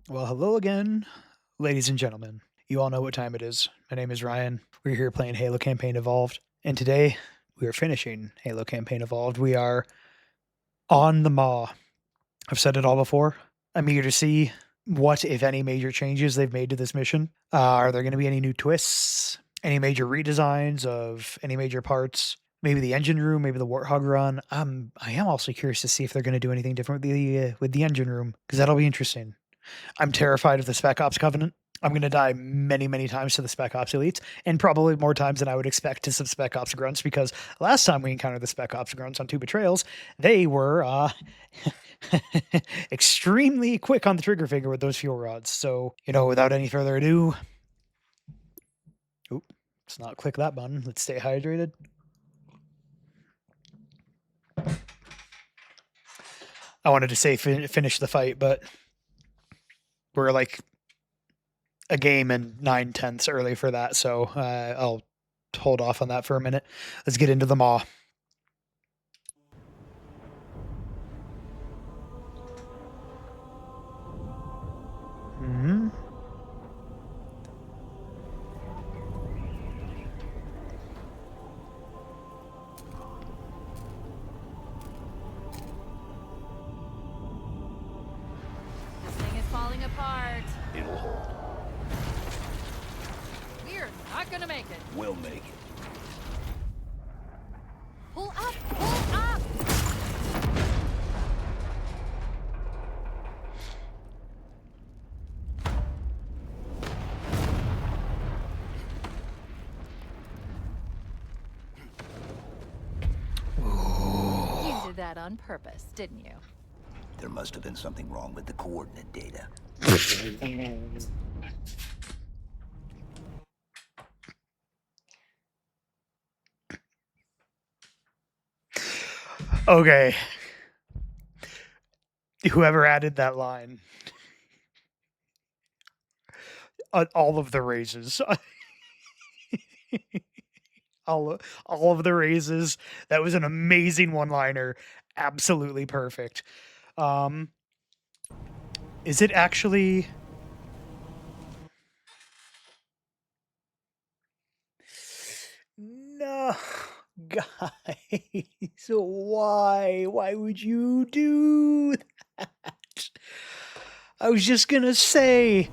Well, hello again, ladies and gentlemen. You all know what time it is. My name is Ryan. We're here playing Halo Campaign Evolved, and today we are finishing Halo Campaign Evolved. We are on the Maw. I've said it all before. I'm eager to see what, if any, major changes they've made to this mission. Are there going to be any new twists? Any major redesigns of any major parts? Maybe the engine room, maybe the Warthog run. I am also curious to see if they're going to do anything different with the engine room because that'll be interesting. I'm terrified of the Spec Ops Covenant. I'm going to die many, many times to the Spec Ops Elites, and probably more times than I would expect to some Spec Ops Grunts, because last time we encountered the Spec Ops Grunts on Two Betrayals, they were extremely quick on the trigger finger with those fuel rods. So, without any further ado, let's not click that button. Let's stay hydrated. I wanted to say finish the fight, but we're like a game and 9/10 early for that, so I'll hold off on that for a minute. Let's get into the Maw. Mm-hmm. This thing is falling apart. It'll hold. We're not gonna make it. We'll make it. Pull up! Pull up! You did that on purpose, didn't you? There must have been something wrong with the coordinate data. Okay. Whoever added that line. All of the raises. all of the raises. That was an amazing one-liner. Absolutely perfect. Is it actually... No, guys, why? Why would you do that? I was just gonna say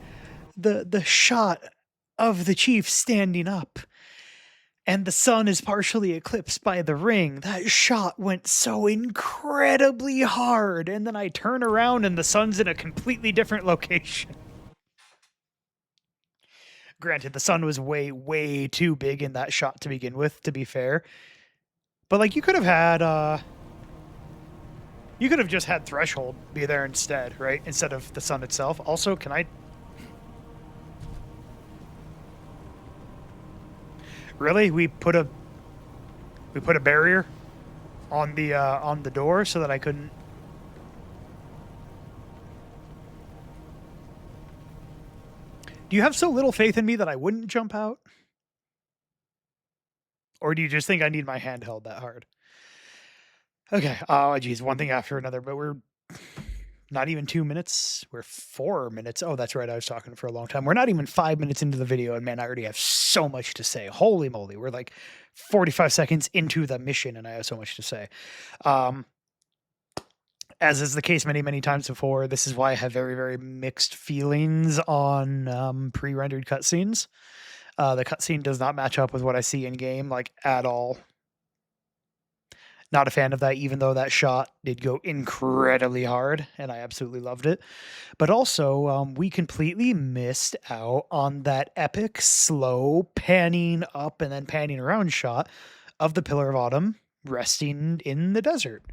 the shot of the chief standing up and the sun is partially eclipsed by the ring. That shot went so incredibly hard, and then I turn around and the sun's in a completely different location. Granted, the sun was way, way too big in that shot to begin with, to be fair. But, like, you could have had, you could have just had Threshold be there instead, right? Instead of the sun itself. Also, can I... Really? We put a barrier on the door so that I couldn't... Do you have so little faith in me that I wouldn't jump out? Or do you just think I need my hand held that hard? Okay. Oh, geez. One thing after another, but we're not even 2 minutes. We're 4 minutes. Oh, that's right. I was talking for a long time. We're not even 5 minutes into the video, and man, I already have so much to say. Holy moly. We're like 45 seconds into the mission, and I have so much to say. As is the case many, many times before, this is why I have very, very mixed feelings on pre-rendered cutscenes. The cutscene does not match up with what I see in game, like, at all. Not a fan of that, even though that shot did go incredibly hard, and I absolutely loved it. But also, we completely missed out on that epic, slow, panning up and then panning around shot of the Pillar of Autumn resting in the desert.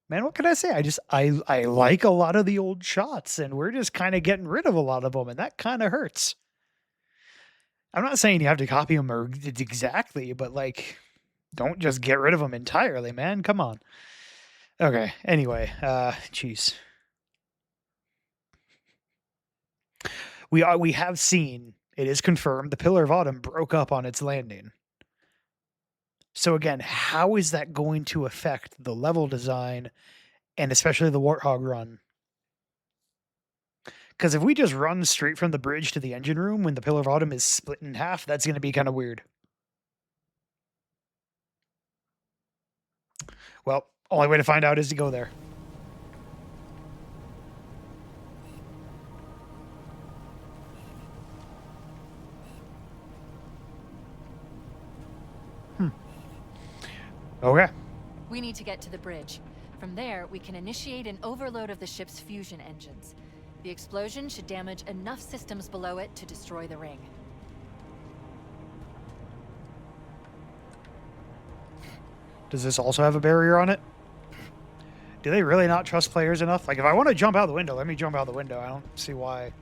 Man, what can I say? I like a lot of the old shots, and we're just kind of getting rid of a lot of them, and that kind of hurts. I'm not saying you have to copy them or exactly, but, like, don't just get rid of them entirely, man. Come on. Okay, anyway, jeez. We have seen, it is confirmed, the Pillar of Autumn broke up on its landing. So again, how is that going to affect the level design and especially the Warthog run? Because if we just run straight from the bridge to the engine room when the Pillar of Autumn is split in half, that's going to be kind of weird. Well, only way to find out is to go there. Okay. We need to get to the bridge. From there, we can initiate an overload of the ship's fusion engines. The explosion should damage enough systems below it to destroy the ring. Does this also have a barrier on it? Do they really not trust players enough? Like, if I want to jump out the window, let me jump out the window. I don't see why.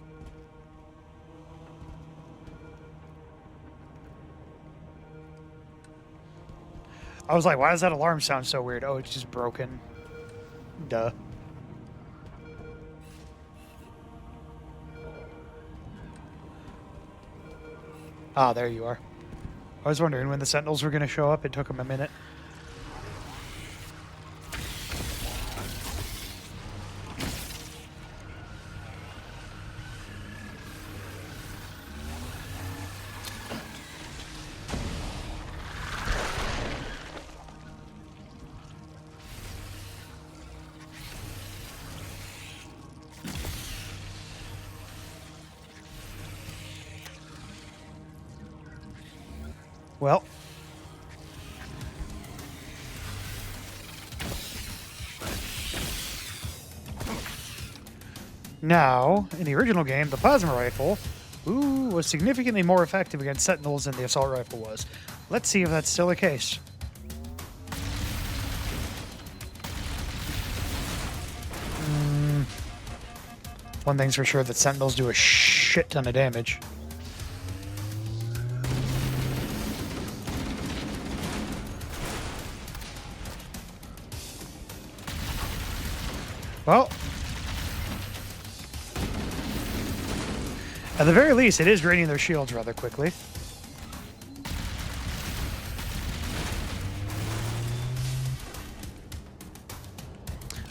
I was like, why does that alarm sound so weird? Oh, it's just broken. Duh. Ah, there you are. I was wondering when the Sentinels were going to show up. It took them a minute. Well. Now, in the original game, the plasma rifle, was significantly more effective against Sentinels than the assault rifle was. Let's see if that's still the case. One thing's for sure, that Sentinels do a shit ton of damage. Well, at the very least, it is draining their shields rather quickly.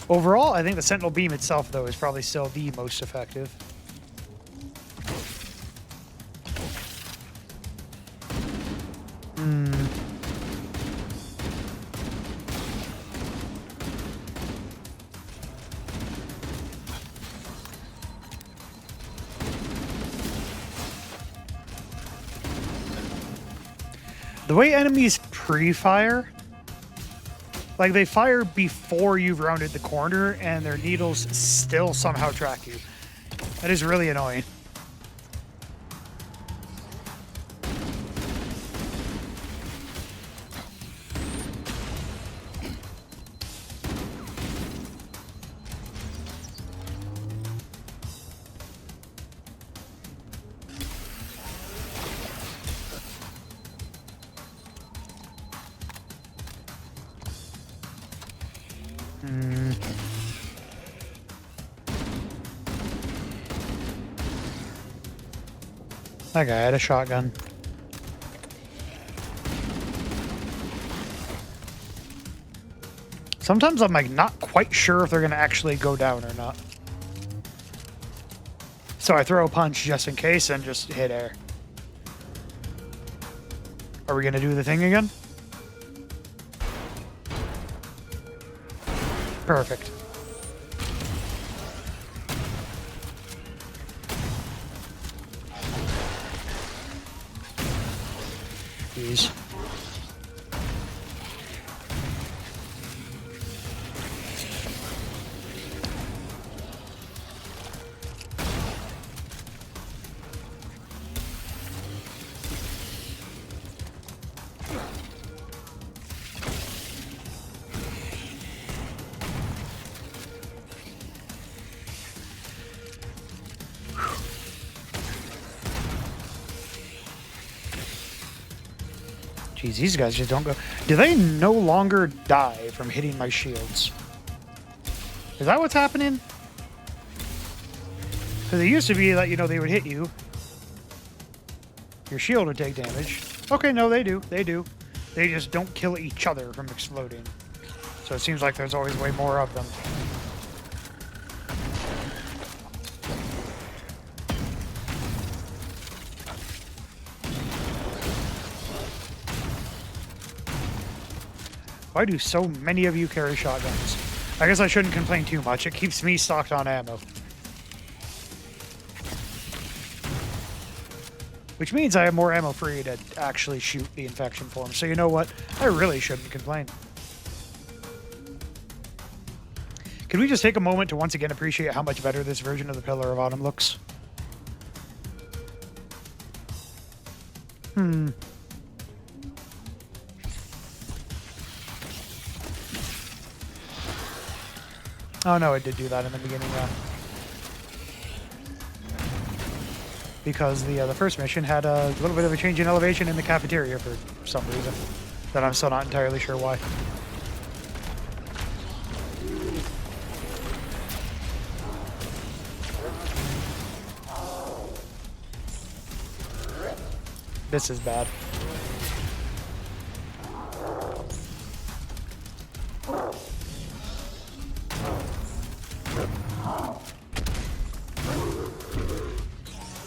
Overall, I think the Sentinel Beam itself, though, is probably still the most effective. The way enemies pre-fire, like they fire before you've rounded the corner and their needles still somehow track you. That is really annoying. That guy had a shotgun. Sometimes I'm like not quite sure if they're gonna actually go down or not. So I throw a punch just in case and just hit air. Are we gonna do the thing again? Perfect. Jeez. Jeez, these guys just don't go. Do they no longer die from hitting my shields? Is that what's happening? Because it used to be that, you know, they would hit you. Your shield would take damage. Okay, no, they do. They do. They just don't kill each other from exploding. So it seems like there's always way more of them. Why do so many of you carry shotguns? I guess I shouldn't complain too much. It keeps me stocked on ammo. Which means I have more ammo free to actually shoot the infection form. So you know what? I really shouldn't complain. Can we just take a moment to once again appreciate how much better this version of the Pillar of Autumn looks? Oh no, it did do that in the beginning, yeah. Because the first mission had a little bit of a change in elevation in the cafeteria for some reason. That I'm still not entirely sure why. This is bad.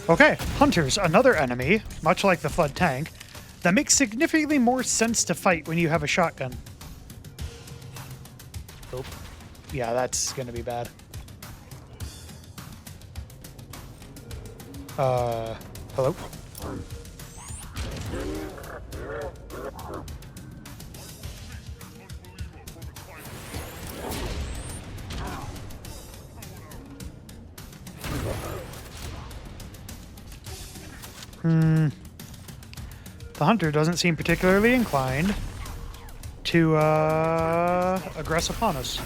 Okay, Hunters, another enemy, much like the Flood tank, that makes significantly more sense to fight when you have a shotgun. Oh, yeah, that's gonna be bad. Hello? The hunter doesn't seem particularly inclined to aggress upon us.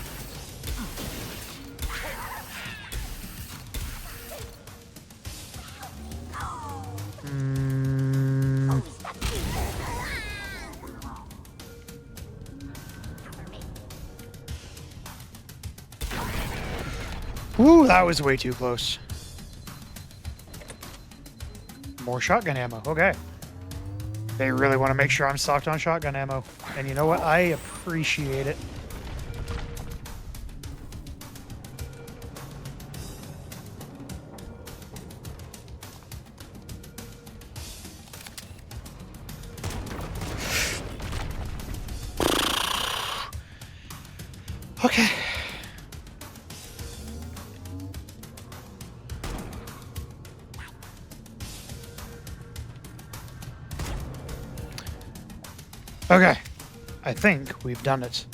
Ooh, that was way too close. More shotgun ammo. Okay. They really want to make sure I'm stocked on shotgun ammo. And you know what? I appreciate it. Okay. Okay, I think we've done it.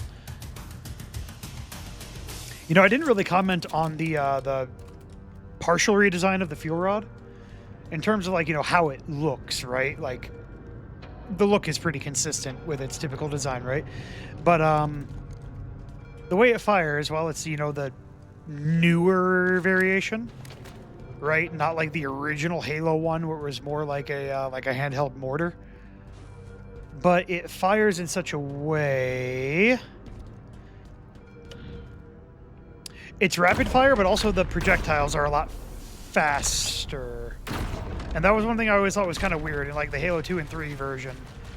You know, I didn't really comment on the partial redesign of the fuel rod in terms of, like, you know, how it looks, right? Like, the look is pretty consistent with its typical design, right? But the way it fires, well, it's, you know, the newer variation, right? Not like the original Halo one, where it was more like a handheld mortar. But it fires in such a way... It's rapid fire, but also the projectiles are a lot faster. And that was one thing I always thought was kind of weird in, like, the Halo 2 and 3 version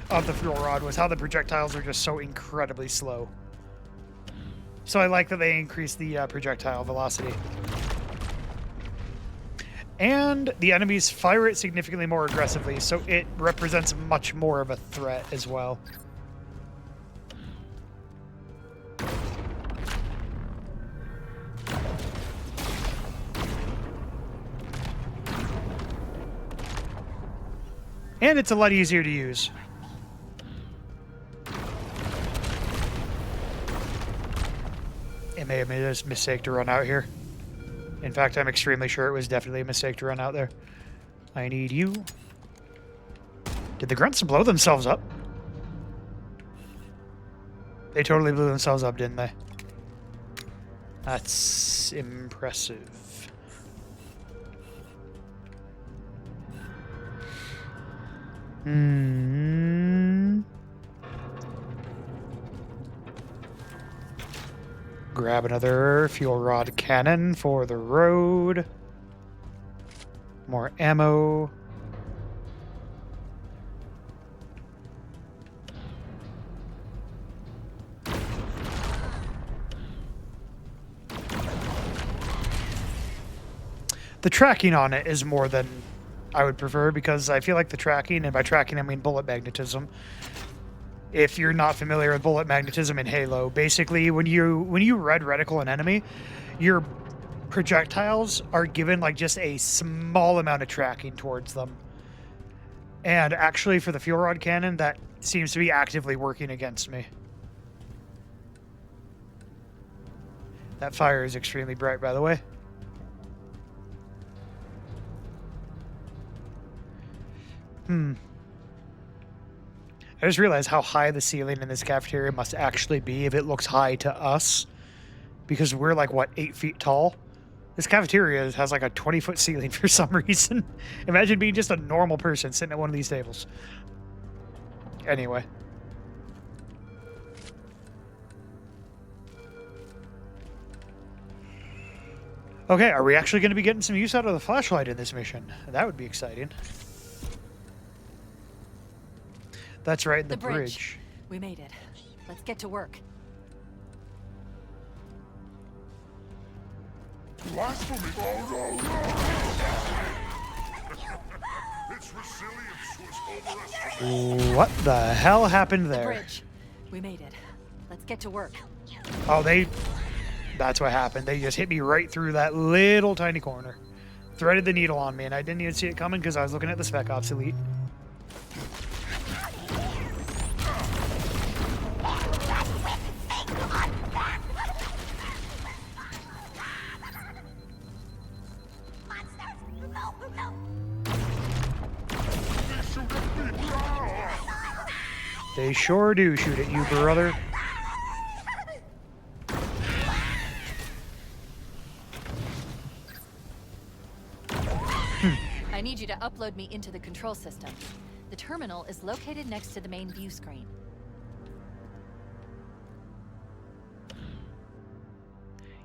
of the fuel rod, was how the projectiles are just so incredibly slow. So I like that they increased the projectile velocity. And the enemies fire it significantly more aggressively, so it represents much more of a threat as well. And it's a lot easier to use. It may have made a mistake to run out here. In fact, I'm extremely sure it was definitely a mistake to run out there. I need you. Did the grunts blow themselves up? They totally blew themselves up, didn't they? That's impressive. Grab another fuel rod cannon for the road. More ammo. The tracking on it is more than I would prefer, because I feel like the tracking, and by tracking I mean bullet magnetism, If you're not familiar with bullet magnetism in Halo, basically when you red reticle an enemy, your projectiles are given like just a small amount of tracking towards them. And actually for the fuel rod cannon, that seems to be actively working against me. That fire is extremely bright, by the way. I just realized how high the ceiling in this cafeteria must actually be if it looks high to us. Because we're like, what, 8 feet tall? This cafeteria has like a 20-foot ceiling for some reason. Imagine being just a normal person sitting at one of these tables. Anyway. Okay, are we actually going to be getting some use out of the flashlight in this mission? That would be exciting. That's right, the bridge. We made it. Let's get to work. Blasphemy! Oh no! Its resilience was overestimated. What the hell happened The there? bridge. We made it. Let's get to work. Oh, that's what happened. They just hit me right through that little tiny corner. Threaded the needle on me, and I didn't even see it coming because I was looking at the Spec Ops Elite. They sure do shoot at you, brother. I need you to upload me into the control system. The terminal is located next to the main view screen.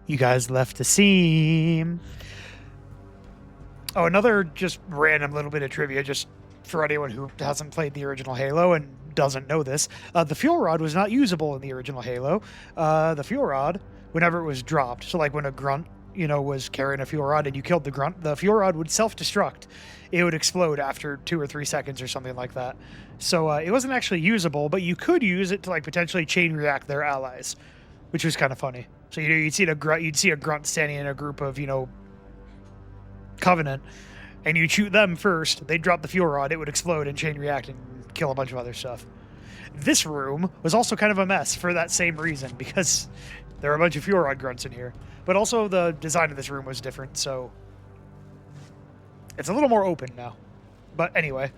You guys left the scene. Oh, another just random little bit of trivia, just for anyone who hasn't played the original Halo and doesn't know this. The fuel rod was not usable in the original Halo. The fuel rod, whenever it was dropped, so like when a grunt, was carrying a fuel rod and you killed the grunt, the fuel rod would self-destruct. It would explode after 2 or 3 seconds or something like that. So it wasn't actually usable, but you could use it to like potentially chain react their allies, which was kind of funny. So you'd see a grunt standing in a group of Covenant, and you'd shoot them first. They'd drop the fuel rod, it would explode and chain react and kill a bunch of other stuff. This room was also kind of a mess for that same reason, because there are a bunch of fuel rod grunts in here. But also the design of this room was different, so it's a little more open now. But anyway.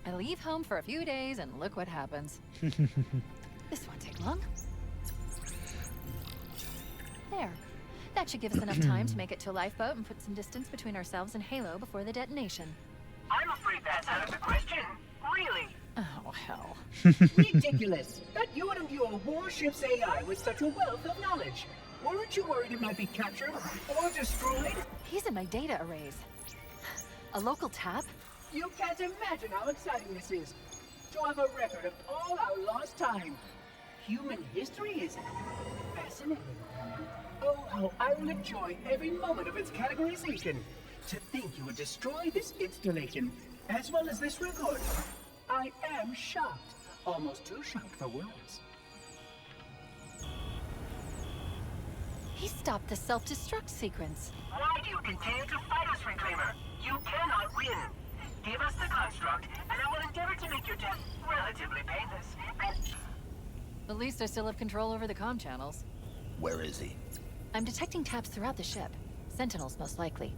I leave home for a few days and look what happens. This won't take long. There. That should give us enough time to make it to a lifeboat and put some distance between ourselves and Halo before the detonation. I'm afraid that's out of the question. Really? Oh, hell. Ridiculous. That you would imbue a warship's AI with such a wealth of knowledge. Weren't you worried it might be captured or destroyed? He's in my data arrays. A local tap? You can't imagine how exciting this is. To have a record of all our lost time. Human history is fascinating. Oh, how I will enjoy every moment of its categorization. To think you would destroy this installation, as well as this record. I am shocked. Almost too shocked for words. He stopped the self-destruct sequence. Why do you continue to fight us, Reclaimer? You cannot win. Give us the construct, and I will endeavor to make your death relatively painless. At least I still have control over the comm channels. Where is he? I'm detecting taps throughout the ship. Sentinels, most likely.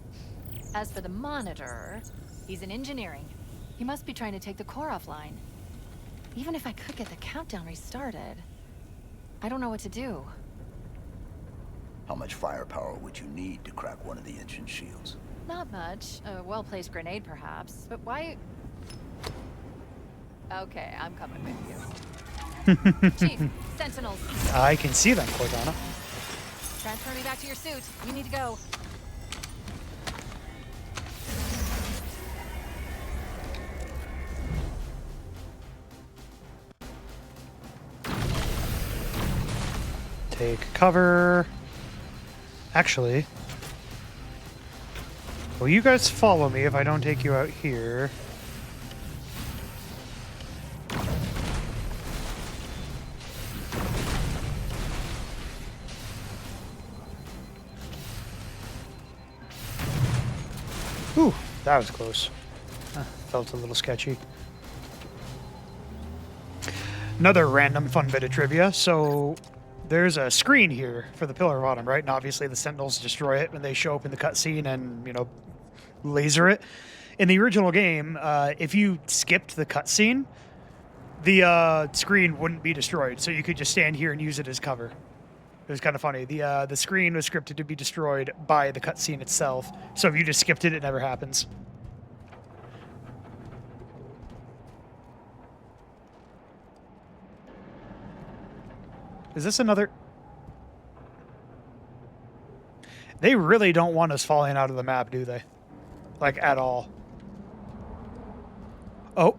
As for the Monitor, he's in engineering. He must be trying to take the core offline. Even if I could get the countdown restarted, I don't know what to do. How much firepower would you need to crack one of the engine shields? Not much. A well-placed grenade, perhaps. But why... Okay, I'm coming with you. Chief, Sentinels. I can see them, Cortana. Transfer me back to your suit. You need to go. take cover. Actually, will you guys follow me if I don't take you out here? Ooh, that was close. Felt a little sketchy. Another random fun bit of trivia. So there's a screen here for the pillar bottom, right? And obviously the Sentinels destroy it when they show up in the cutscene and, you know, laser it. In the original game, if you skipped the cutscene, the screen wouldn't be destroyed. So you could just stand here and use it as cover. It was kind of funny. The screen was scripted to be destroyed by the cutscene itself. So if you just skipped it, it never happens. Is this another? They really don't want us falling out of the map, do they? Like, at all. Oh.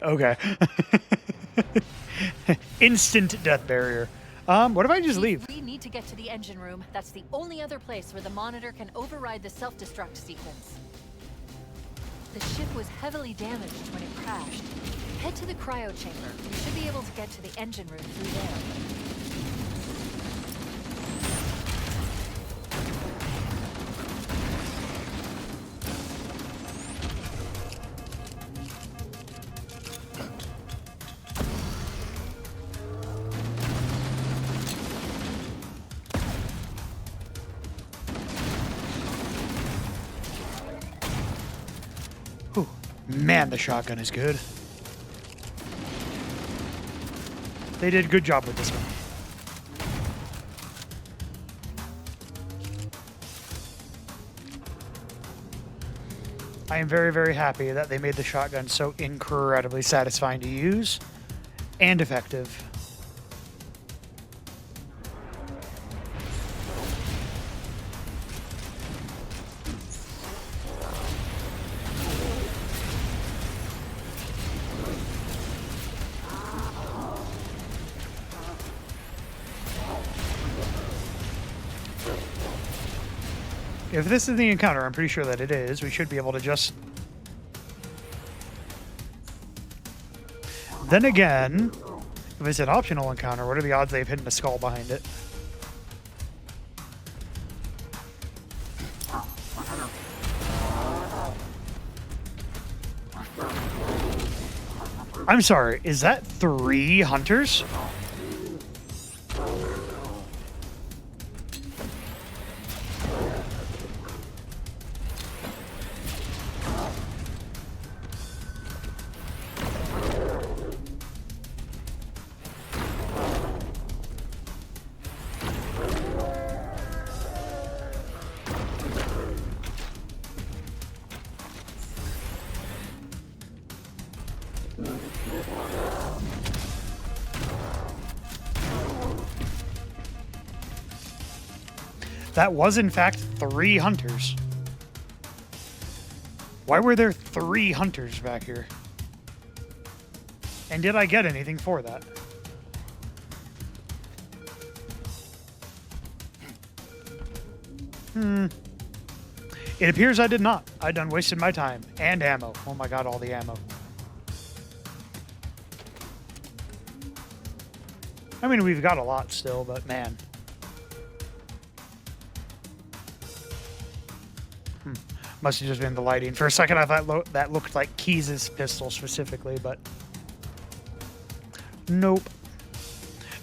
Okay. Instant death barrier. What if I just leave? We need to get to the engine room. That's the only other place where the monitor can override the self-destruct sequence. The ship was heavily damaged when it crashed. Head to the cryo chamber. You should be able to get to the engine room through there. Whew. Man, the shotgun is good. They did a good job with this one. I am very, very happy that they made the shotgun so incredibly satisfying to use and effective. If this is the encounter, I'm pretty sure that it is. We should be able to just... Then again, if it's an optional encounter, what are the odds they've hidden a skull behind it? I'm sorry, is that 3 hunters? That was, in fact, 3 hunters. Why were there 3 hunters back here? And did I get anything for that? It appears I did not. I done wasted my time. And ammo. Oh my god, all the ammo. I mean, we've got a lot still, but man. Must have just been the lighting. For a second, I thought that looked like Keyes' pistol specifically, but nope.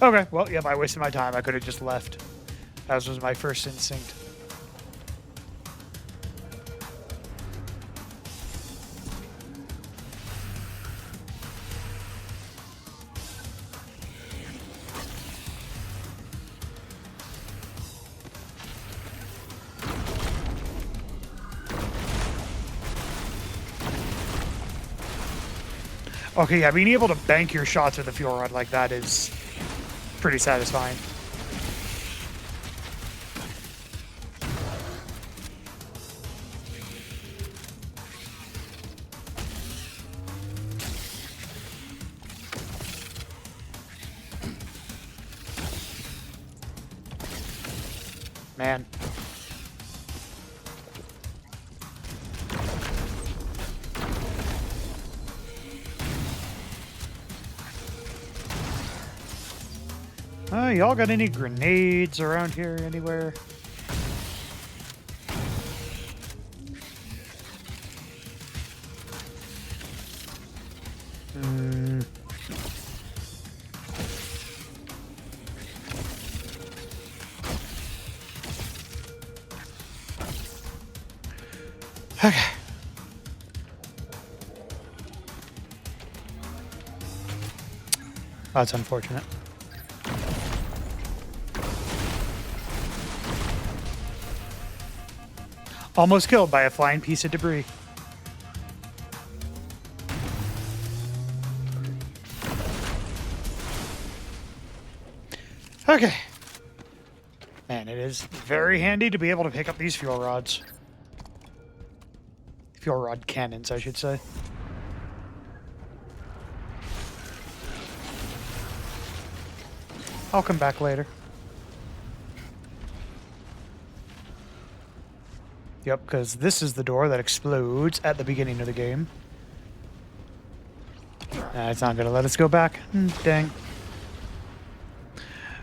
Okay, well, yep, I wasted my time. I could have just left. That was my first instinct. Okay, yeah, being able to bank your shots with a fuel rod like that is pretty satisfying. Man. Y'all got any grenades around here anywhere? Hmm. Okay. That's unfortunate. Almost killed by a flying piece of debris. Okay. Man, it is very handy to be able to pick up these fuel rods. Fuel rod cannons, I should say. I'll come back later. Yep, because this is the door that explodes at the beginning of the game. It's not going to let us go back. Dang.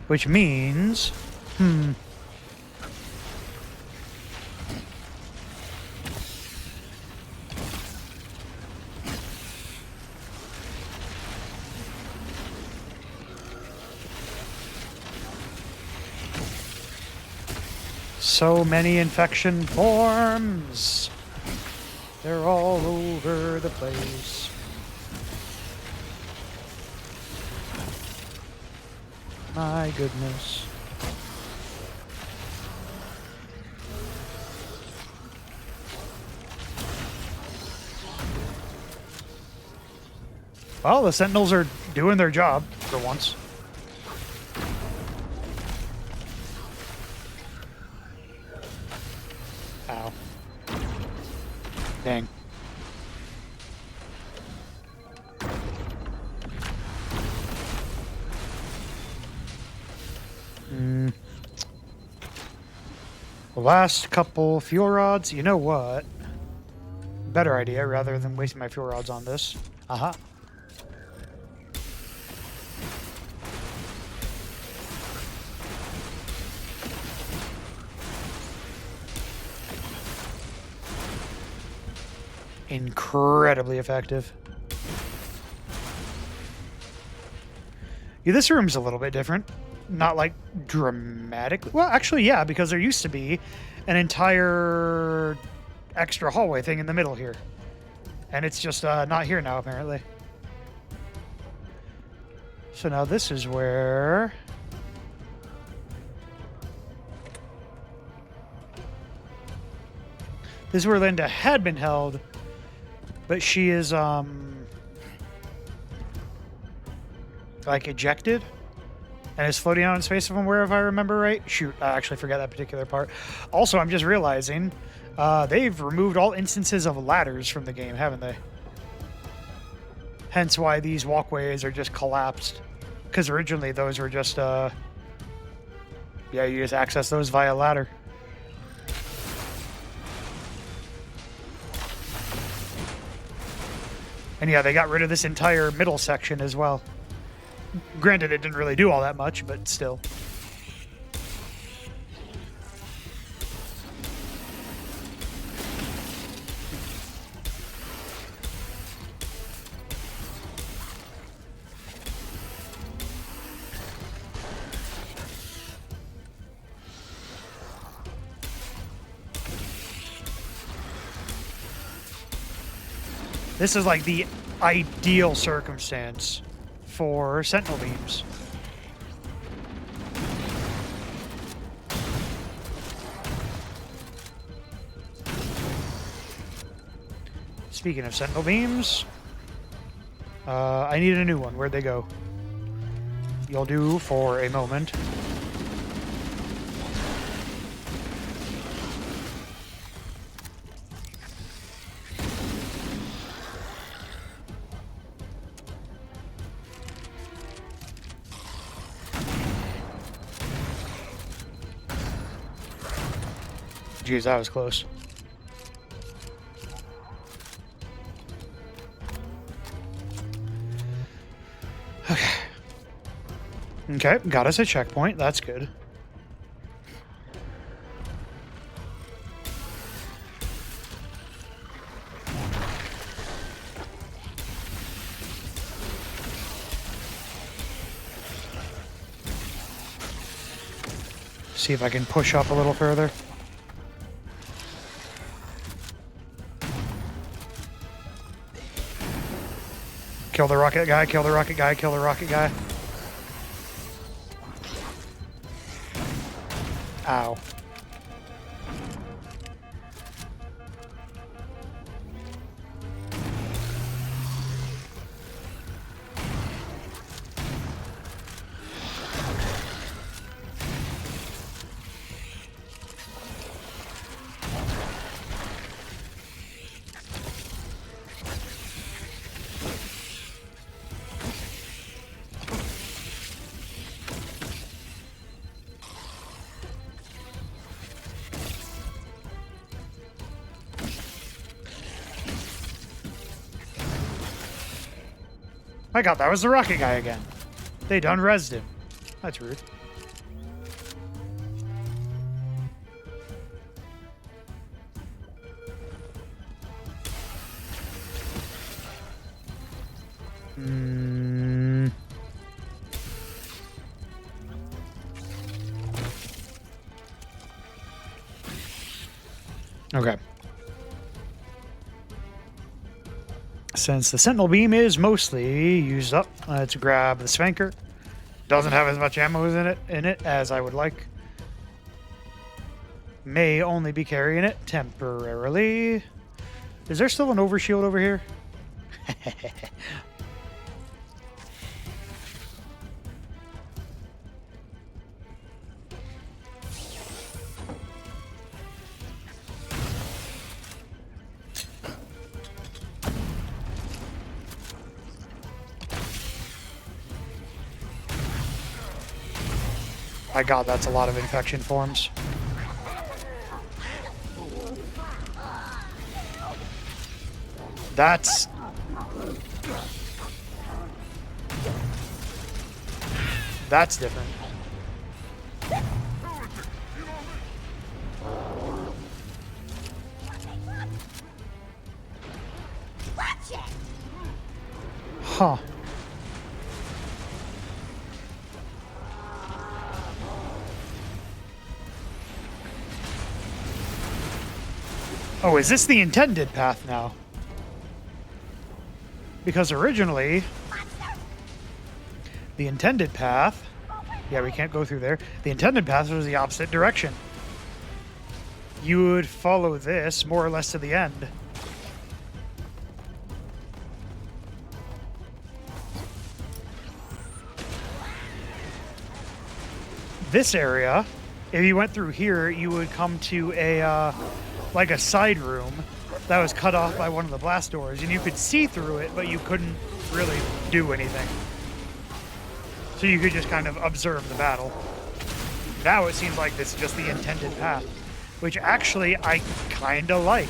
Which means... So many infection forms. They're all over the place. My goodness. Well, the Sentinels are doing their job for once. Ow. Dang. The last couple fuel rods. You know what? Better idea rather than wasting my fuel rods on this. Aha. Incredibly effective. Yeah, this room's a little bit different. Not like dramatically. Well, actually, yeah, because there used to be an entire extra hallway thing in the middle here. And it's just not here now, apparently. So now this is where... This is where Linda had been held, but she is, like, ejected and is floating out in space from where, if I remember right. Shoot, I actually forgot that particular part. Also, I'm just realizing they've removed all instances of ladders from the game, haven't they? Hence why these walkways are just collapsed. Because originally those were just, yeah, you just access those via ladder. And yeah, they got rid of this entire middle section as well. Granted, it didn't really do all that much, but still. This is like the ideal circumstance for sentinel beams. Speaking of sentinel beams, I need a new one. Where'd they go? You'll do for a moment. Jeez, that was close. Okay. Okay, got us a checkpoint. That's good. See if I can push up a little further. Kill the rocket guy, kill the rocket guy, kill the rocket guy. Ow. My god, that was the rocket guy again. They done rezzed him. That's rude. Okay. Since the Sentinel Beam is mostly used up, let's grab the Svanker. Doesn't have as much ammo in it as I would like. May only be carrying it temporarily. Is there still an overshield over here? My god, that's a lot of infection forms. That's different. Huh. Oh, is this the intended path now? Because originally, the intended path... Yeah, we can't go through there. The intended path was the opposite direction. You would follow this more or less to the end. This area, if you went through here, you would come to a... like a side room that was cut off by one of the blast doors, and you could see through it, but you couldn't really do anything. So you could just kind of observe the battle. Now it seems like this is just the intended path, which actually I kind of like.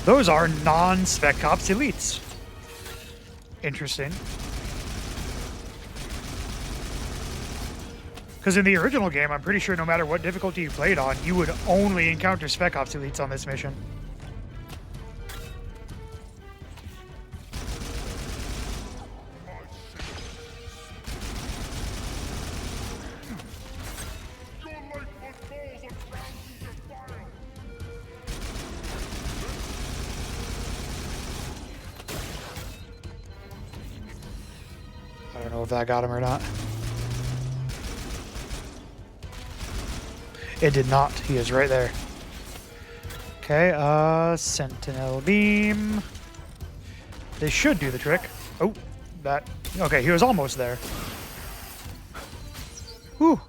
Those are non-Spec Ops elites. Interesting. Because in the original game, I'm pretty sure no matter what difficulty you played on, you would only encounter Spec Ops elites on this mission. I don't know if that got him or not. It did not. He is right there. Okay, Sentinel Beam. This should do the trick. Oh, that... Okay, he was almost there. Whew.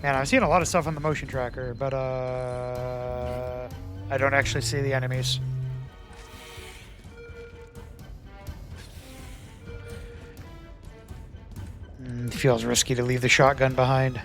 Man, I'm seeing a lot of stuff on the motion tracker, but, I don't actually see the enemies. Feels risky to leave the shotgun behind.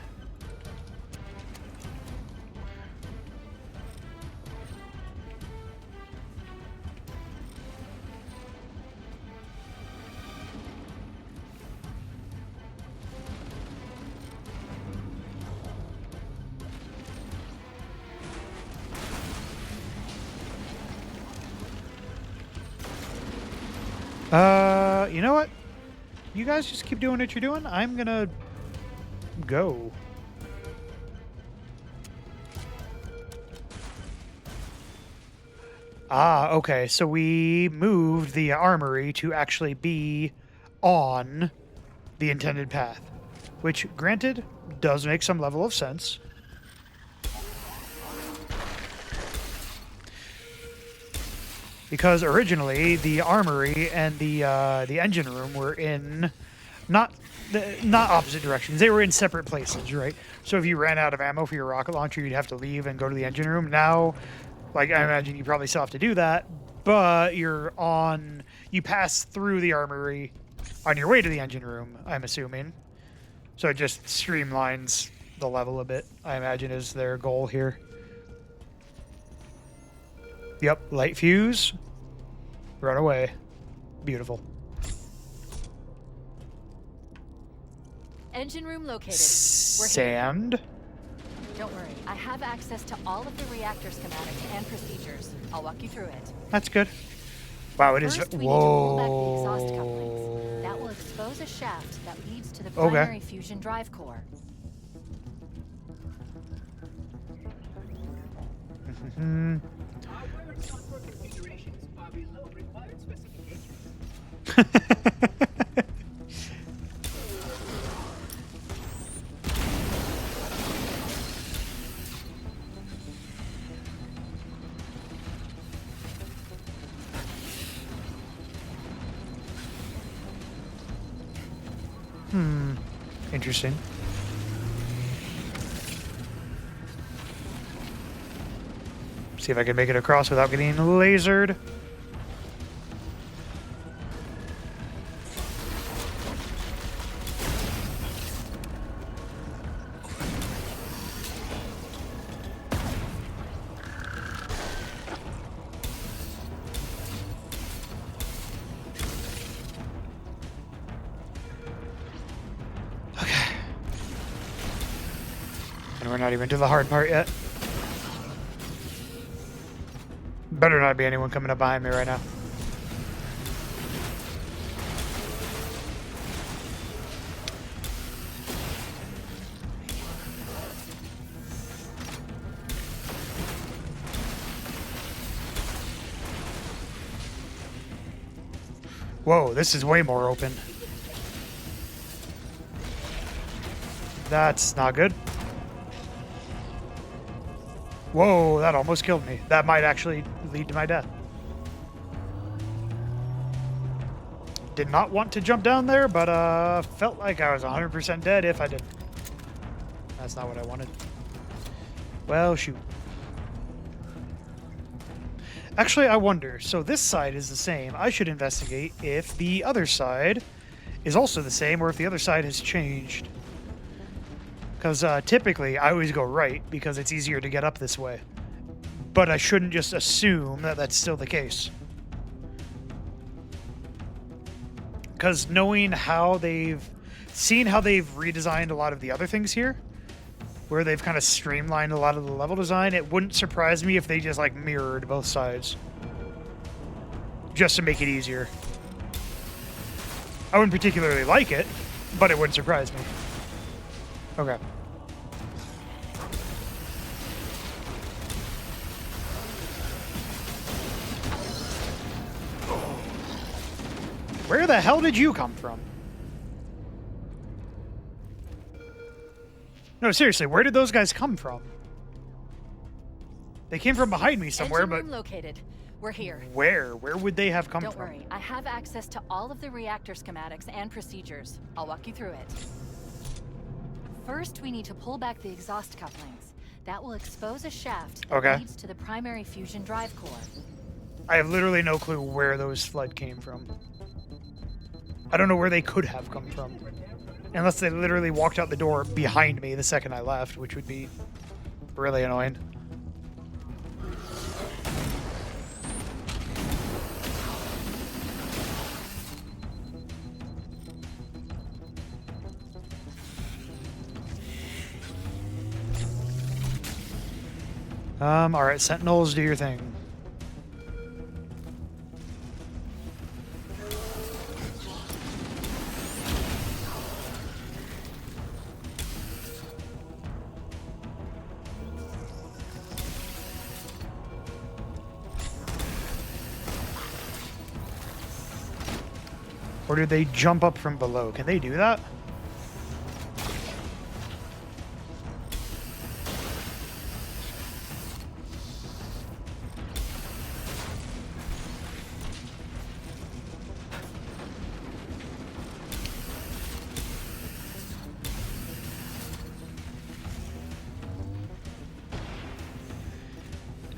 You know what? You guys just keep doing what you're doing. I'm gonna go. Ah, okay. So we moved the armory to actually be on the intended path, which, granted, does make some level of sense. Because originally the armory and the engine room were in not opposite directions. They were in separate places, right? So if you ran out of ammo for your rocket launcher, you'd have to leave and go to the engine room. Now, like, I imagine you probably still have to do that, but you pass through the armory on your way to the engine room, I'm assuming. So it just streamlines the level a bit, I imagine, is their goal here. Yep, light fuse. Run away. Beautiful. Engine room located. We're here. Sand. Don't worry, I have access to all of the reactor schematics and procedures. I'll walk you through it. That's good. Wow, it is. First, we need to pull back the exhaust couplings. That will expose a shaft that leads to the primary fusion drive core. Hardware and software configurations are below required specifications. Interesting. See if I can make it across without getting lasered. Okay. And we're not even to the hard part yet. Better not be anyone coming up behind me right now. Whoa, this is way more open. That's not good. Whoa, that almost killed me. That might actually lead to my death. Did not want to jump down there, but felt like I was 100% dead if I didn't. That's not what I wanted. Well, shoot. Actually, I wonder. So this side is the same. I should investigate if the other side is also the same or if the other side has changed. Because typically, I always go right because it's easier to get up this way. But I shouldn't just assume that that's still the case. Because knowing how seen how they've redesigned a lot of the other things here, where they've kind of streamlined a lot of the level design, it wouldn't surprise me if they just, like, mirrored both sides. Just to make it easier. I wouldn't particularly like it, but it wouldn't surprise me. Okay. Where the hell did you come from? No, seriously, where did those guys come from? They came from behind me somewhere, Engine but room located. We're here. where? Where would they have come Don't from? worry, I have access to all of the reactor schematics and procedures. I'll walk you through it. First, we need to pull back the exhaust couplings. That will expose a shaft that Okay. leads to the primary fusion drive core. I have literally no clue where those flood came from. I don't know where they could have come from. Unless they literally walked out the door behind me the second I left, which would be really annoying. Alright, Sentinels, do your thing. Or did they jump up from below? Can they do that?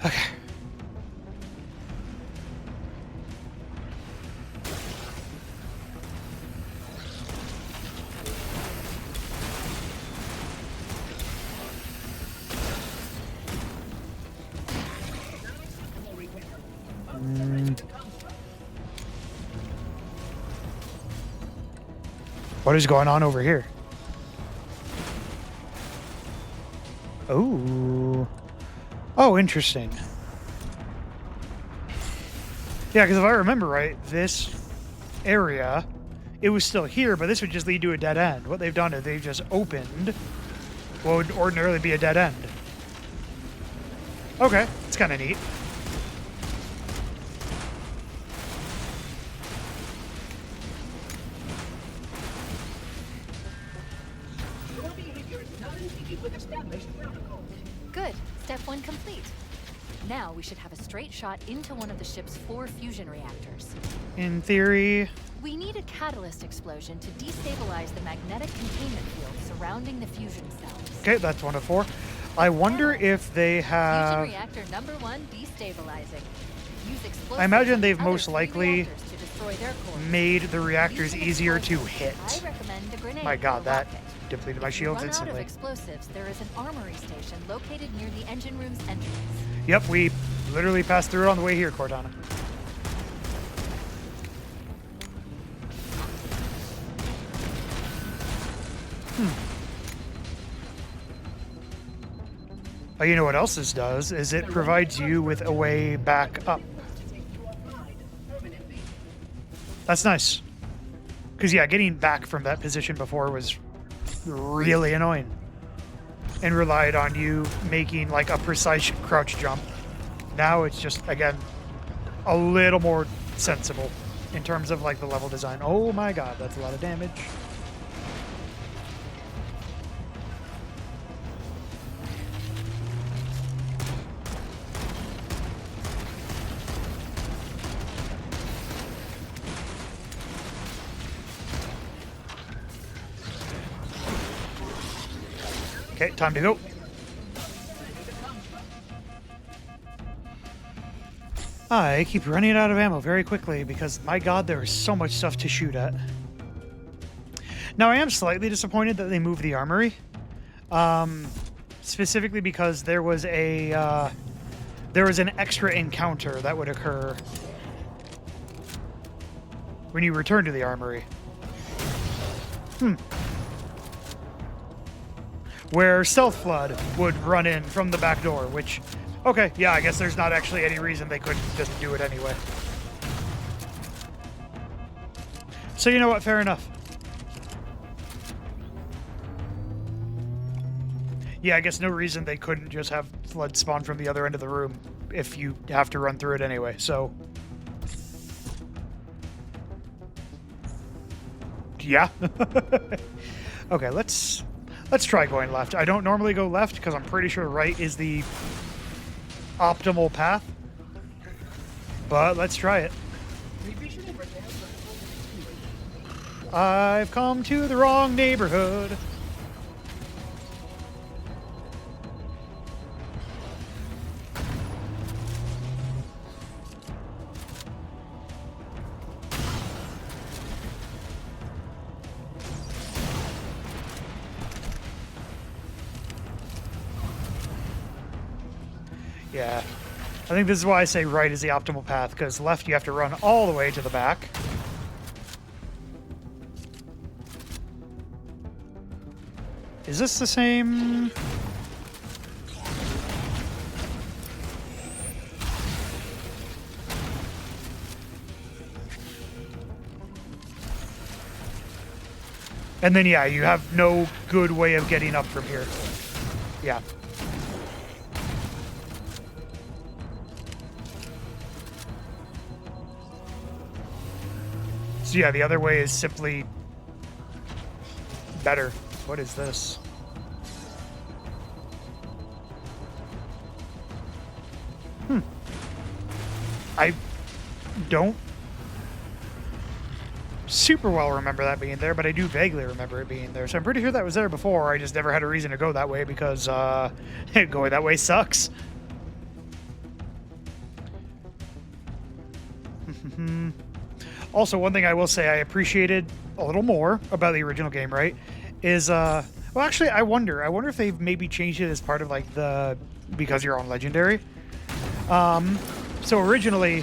Okay. What is going on over here? Oh. Oh, interesting. Yeah, because if I remember right, this area, it was still here, but this would just lead to a dead end. What they've done is they've just opened what would ordinarily be a dead end. Okay, it's kind of neat. Your behavior is not in keeping with established protocols. Good. Step 1 complete. Now we should have a straight shot into one of the ship's 4 fusion reactors. In theory, We need a catalyst explosion to destabilize the magnetic containment field surrounding the fusion cells. okay, that's 1 of 4. I wonder if they Fusion have... reactor number 1 destabilizing. Use explosives I imagine on they've the other most 3 likely reactors to destroy their cores. made the reactors Using easier to explosives, hit. I recommend a grenade My god, or that rocket. depleted my If you shields run out of instantly. explosives, there is an armory station located near the engine room's entrance. Yep, we literally passed through it on the way here, Cortana. Oh, you know what else this does? Is it provides you with a way back up. To take you offline permanently. That's nice. Because, yeah, getting back from that position before was really annoying. And relied on you making, like, a precise crouch jump. Now it's just, again, a little more sensible in terms of, like, the level design. Oh my god, that's a lot of damage. Okay, time to go. I keep running out of ammo very quickly because, my god, there is so much stuff to shoot at. Now, I am slightly disappointed that they moved the armory. Specifically because there was an extra encounter that would occur when you return to the armory. Where Stealth Flood would run in from the back door, which, okay, yeah, I guess there's not actually any reason they couldn't just do it anyway. So you know what, fair enough. Yeah, I guess no reason they couldn't just have Flood spawn from the other end of the room if you have to run through it anyway, so... Yeah. Okay, let's Let's try going left. I don't normally go left because I'm pretty sure right is the optimal path. But let's try it. Revision and repair protocol continuing. I've come to the wrong neighborhood. Yeah. I think this is why I say right is the optimal path, because left you have to run all the way to the back. Is this the same? And then, yeah, you have no good way of getting up from here. Yeah. So yeah, the other way is simply better. What is this? I don't super well remember that being there, but I do vaguely remember it being there. So I'm pretty sure that was there before. I just never had a reason to go that way because going that way sucks. Also, one thing I will say I appreciated a little more about the original game, right, is, well, actually, I wonder if they've maybe changed it as part of, like, because you're on Legendary. So originally,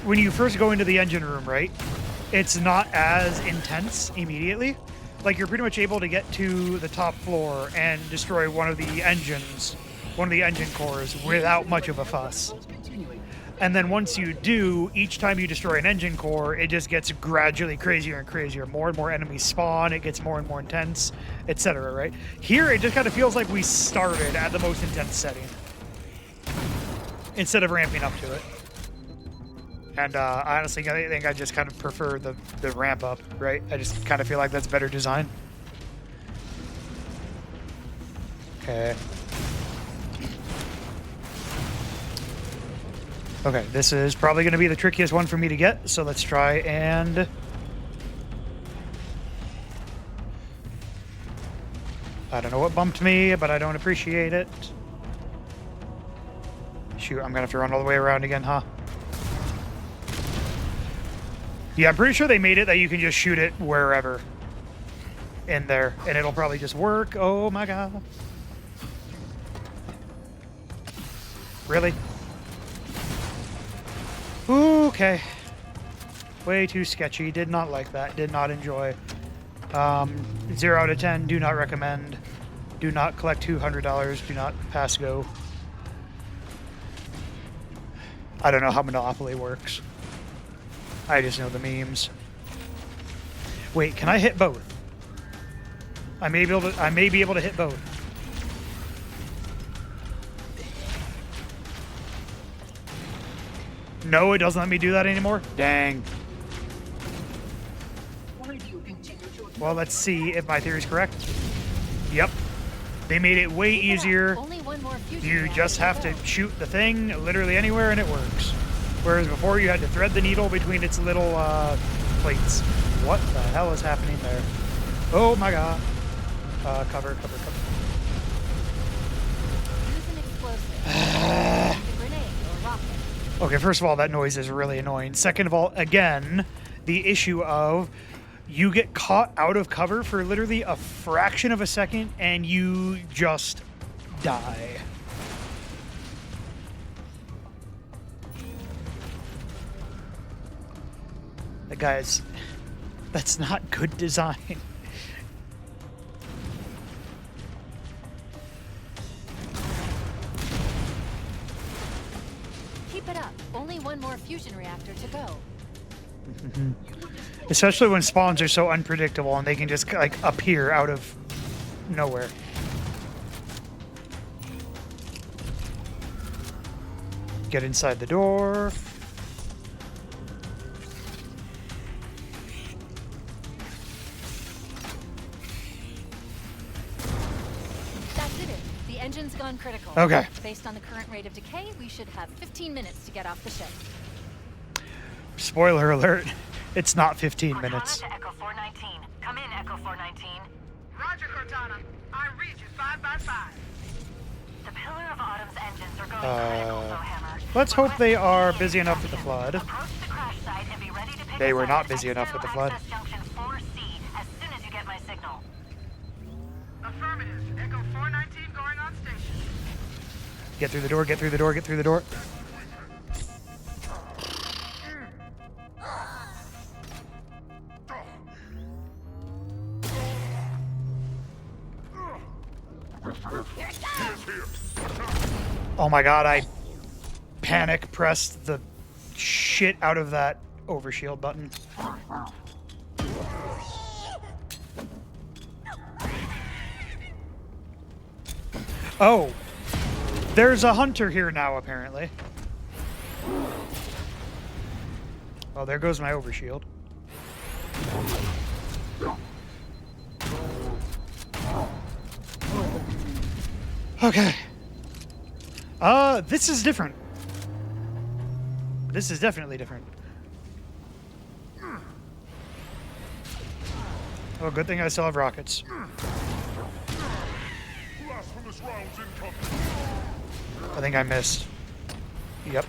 when you first go into the engine room, right, it's not as intense immediately. Like, you're pretty much able to get to the top floor and destroy one of the engine cores without much of a fuss. Continuing. And then once you do, each time you destroy an engine core, it just gets gradually crazier and crazier. More and more enemies spawn, it gets more and more intense, etc., right? Here, it just kind of feels like we started at the most intense setting instead of ramping up to it. And honestly, I think I just kind of prefer the ramp up, right? I just kind of feel like that's better design. Okay. Okay, this is probably going to be the trickiest one for me to get, so let's try and... I don't know what bumped me, but I don't appreciate it. Shoot, I'm going to have to run all the way around again, huh? Yeah, I'm pretty sure they made it that you can just shoot it wherever in there, and it'll probably just work. Oh my god. Really? Okay. Way too sketchy. Did not like that. Did not enjoy. 0 out of 10. Do not recommend. Do not collect $200. Do not pass go. I don't know how Monopoly works. I just know the memes. Wait, can I hit both? I may be able to hit both. No, it doesn't let me do that anymore? Dang. Why do you continue to Well, let's see if my theory is correct. Yep. They made it way easier. Only one more fusion You reactor just have to go. shoot the thing literally anywhere and it works. Whereas before you had to thread the needle between its little plates. What the hell is happening there? Oh my god. Cover. Use an explosive. Use a grenade or rocket. Okay, first of all, that noise is really annoying. Second of all, again, the issue of you get caught out of cover for literally a fraction of a second and you just die. Guys, that's not good design. Keep it up. Only one more fusion reactor to go. Especially when spawns are so unpredictable and they can just like appear out of nowhere. Get inside the door. Engine's gone critical. Okay. Based on the current rate of decay, we should have 15 minutes to get off the ship. Spoiler alert, it's not 15 minutes. Cortana to Echo 419. Come in, Echo 419. Roger, Cortana. I read you 5 by 5. The Pillar of Autumn's engines are going critical, so Hammer. Let's hope they are busy enough with the flood. Approach the crash site and be ready to pick They us were up not at busy enough with the flood. External Access Junction 4C as soon as you get my signal. Affirmative. Echo 419 going on station. Get through the door, get through the door, get through the door. Oh my god, I panic pressed the shit out of that overshield button. Oh, there's a hunter here now, apparently. Oh, there goes my overshield. Okay. This is different. This is definitely different. Oh, good thing I still have rockets. Blasphemous rounds incoming. I think I missed. Yep.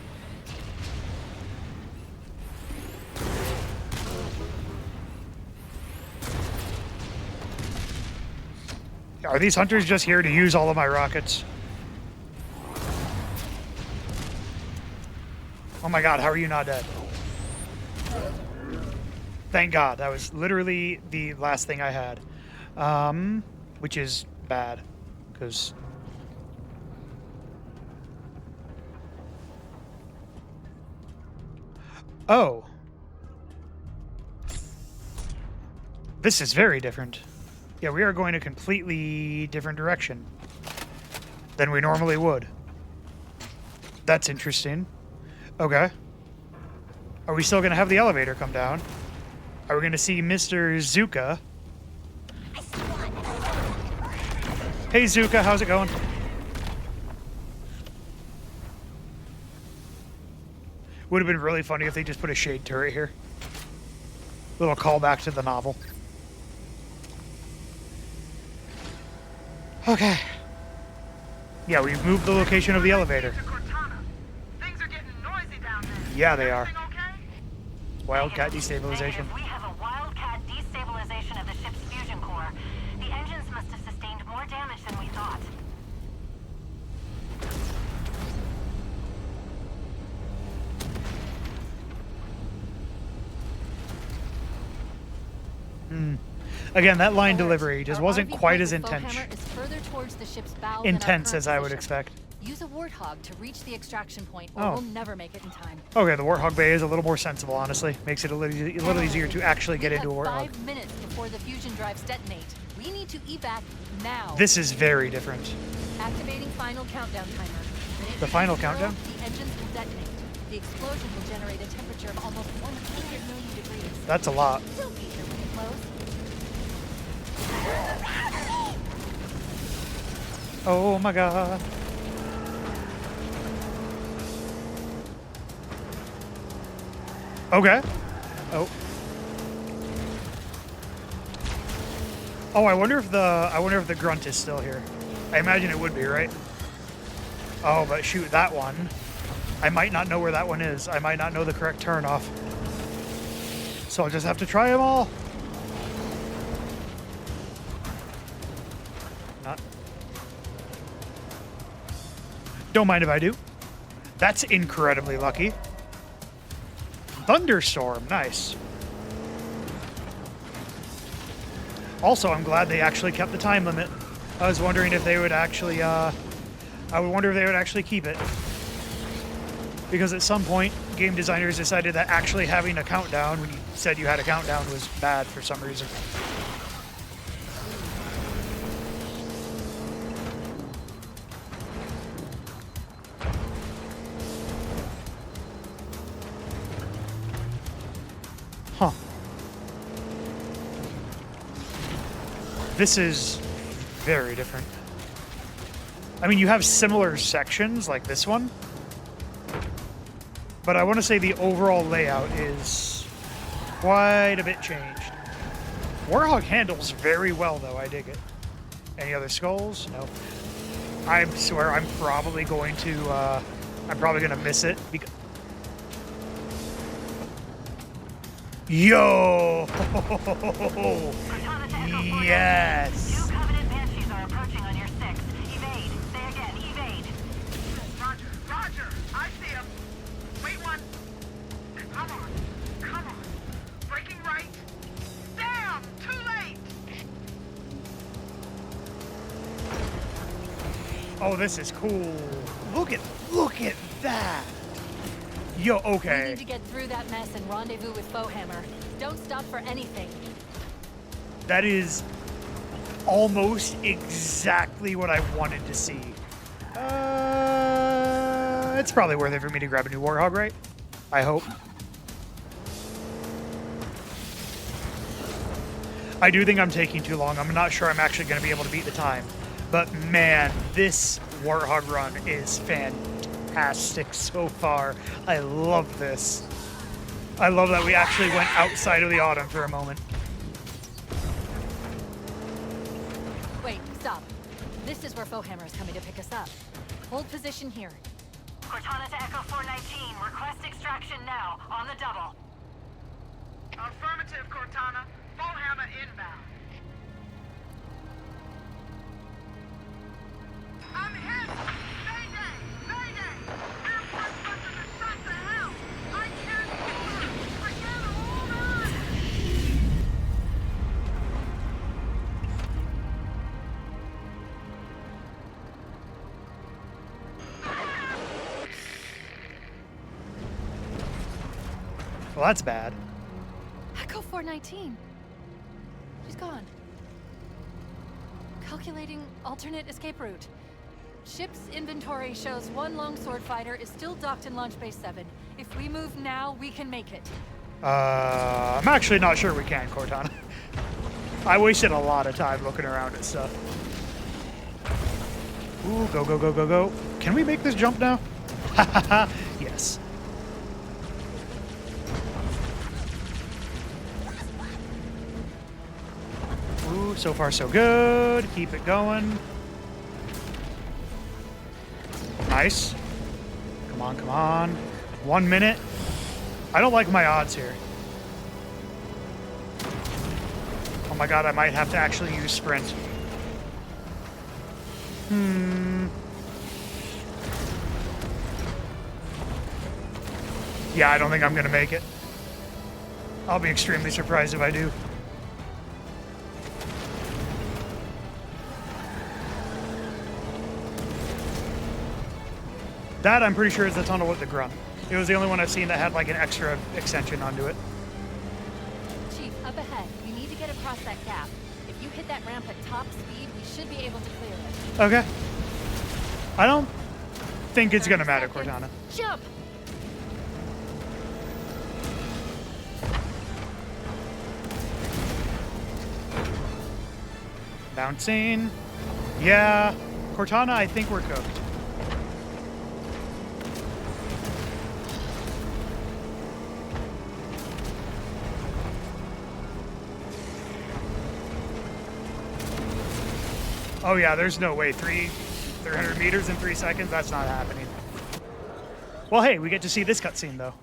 Are these hunters just here to use all of my rockets? Oh my god, how are you not dead? Thank god, that was literally the last thing I had. Which is bad, because... Oh. This is very different. Yeah, we are going a completely different direction than we normally would. That's interesting. Okay. Are we still going to have the elevator come down? Are we going to see Mr. Zuka? Hey, Zuka, how's it going? Would have been really funny if they just put a shade turret here. Little callback to the novel. Okay. Yeah, we've moved the location of the elevator. Cortana. Things are getting noisy down there. Yeah, they are. Everything okay? Wildcat destabilization. Negative. We have a Wildcat destabilization of the ship's fusion core. The engines must have sustained more damage than we thought. Again, that line Alert. delivery just Our wasn't RV quite point as with intense Bowhammer is further towards the ship's bow than our current as I would position. expect. Use a warthog to reach the extraction point, or Oh. we'll never make it in time. Okay, the Warthog Bay is a little more sensible, honestly. Makes it a little easier to actually get We into a have Warthog. 5 minutes before the fusion drives detonate. We need to evac now. This is very different. Activating final countdown timer. When The it final reaches zero, countdown? The engines will detonate. The explosion will generate a temperature of almost 100 million degrees. That's a lot. Don't be here when it blows. Oh my god. Okay. Oh. Oh, I wonder if the grunt is still here. I imagine it would be, right? Oh, but shoot, that one. I might not know where that one is. I might not know the correct turn off. So I'll just have to try them all. Not. Don't mind if I do. That's incredibly lucky. Thunderstorm, nice. Also, I'm glad they actually kept the time limit. I was wondering if they would actually, I would wonder if they would actually keep it. Because at some point, game designers decided that actually having a countdown, when you said you had a countdown, was bad for some reason. Huh. This is very different. I mean, you have similar sections like this one, but I want to say the overall layout is quite a bit changed. Warhog handles very well, though. I dig it. Any other skulls? No. I swear I'm probably going to miss it. Yo! Cortana to Echo 419. Yes! Two Covenant Banshees are approaching on your 6. Evade. Say again, evade. Roger, Roger! I see him! Wait one! Come on! Come on! Breaking right! Damn! Too late! Oh, this is cool. Look at that. Yo, We okay. need to get through that mess and rendezvous with Foehammer. Don't stop for anything. That is almost exactly what I wanted to see. It's probably worth it for me to grab a new Warhog, right? I hope. I do think I'm taking too long. I'm not sure I'm actually going to be able to beat the time. But man, this Warhog run is fantastic so far. I love this. I love that we actually went outside of the autumn for a moment. Wait, stop. This is where Foehammer is coming to pick us up. Hold position here. Cortana to Echo 419. Request extraction now. On the double. Affirmative, Cortana. Foehammer inbound. I'm hit! Mayday! Mayday! Airport buses are shot to hell! I can't hold her! I can't hold on! Well, that's bad. Echo 419. She's gone. Calculating alternate escape route. Ship's inventory shows one longsword fighter is still docked in Launch Base 7. If we move now, we can make it. I'm actually not sure we can, Cortana. I wasted a lot of time looking around at stuff. Ooh, go, go, go, go, go. Can we make this jump now? Yes. Ooh, so far so good. Keep it going. Nice. Come on, come on. 1 minute. I don't like my odds here. Oh my god, I might have to actually use sprint. Yeah, I don't think I'm gonna make it. I'll be extremely surprised if I do. That, I'm pretty sure, is the tunnel with the grunt. It was the only one I've seen that had like an extra extension onto it. Chief, up ahead. We need to get across that gap. If you hit that ramp at top speed, we should be able to clear it. Okay. I don't think it's gonna matter, Cortana. Jump! Bouncing. Yeah. Cortana, I think we're cooked. Oh yeah, there's no way. 300 meters in 3 seconds? That's not happening. Well, hey, we get to see this cutscene, though.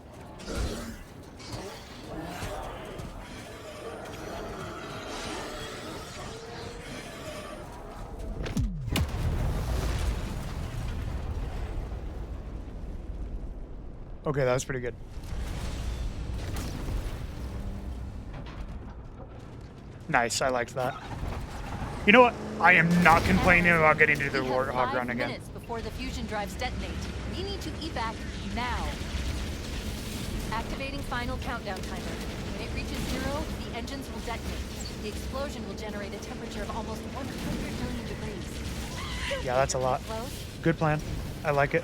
Okay, that was pretty good. Nice, I liked that. You know what? I am not complaining about getting to the We have Warhog 5 run again. minutes before the fusion drives detonate. We need to evac now. Activating final countdown timer. When it reaches 0, the engines will detonate. The explosion will generate a temperature of almost 100 million degrees. Yeah, that's a lot. Close? Good plan. I like it.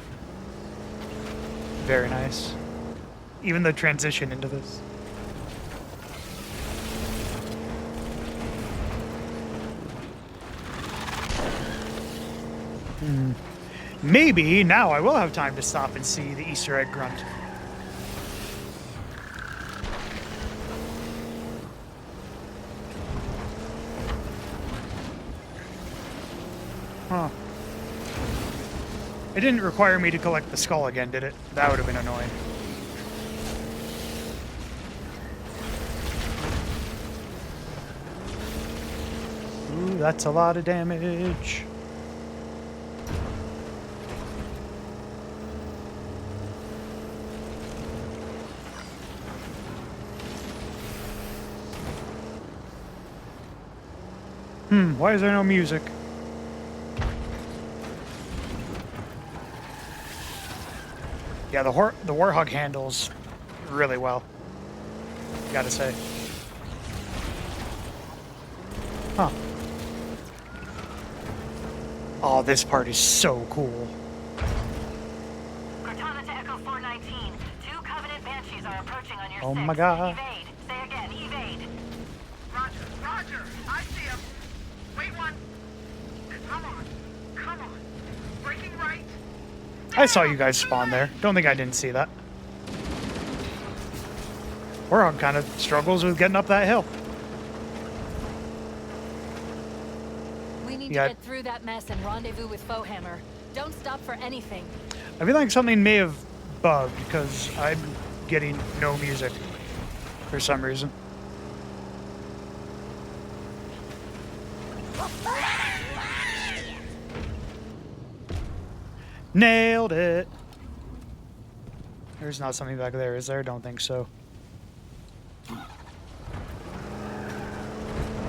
Very nice. Even the transition into this. Maybe now I will have time to stop and see the Easter egg grunt. Huh. It didn't require me to collect the skull again, did it? That would have been annoying. Ooh, that's a lot of damage. Why is there no music? Yeah, the Warhog handles really well, gotta say. Huh. Oh, this part is so cool. Cortana to Echo 419. 2 Covenant Banshees are approaching on your Oh 6. my God. Evade. Say again, evade. Roger, Roger. I see him. Wait one. Come on. Come on. Breaking right. I saw you guys spawn there. Don't think I didn't see that. Warhog kind of struggles with getting up that hill. We need Yeah. to get through that mess and rendezvous with Foehammer. Don't stop for anything. I feel like something may have bugged because I'm getting no music for some reason. Nailed it. There's not something back there, is there? Don't think so.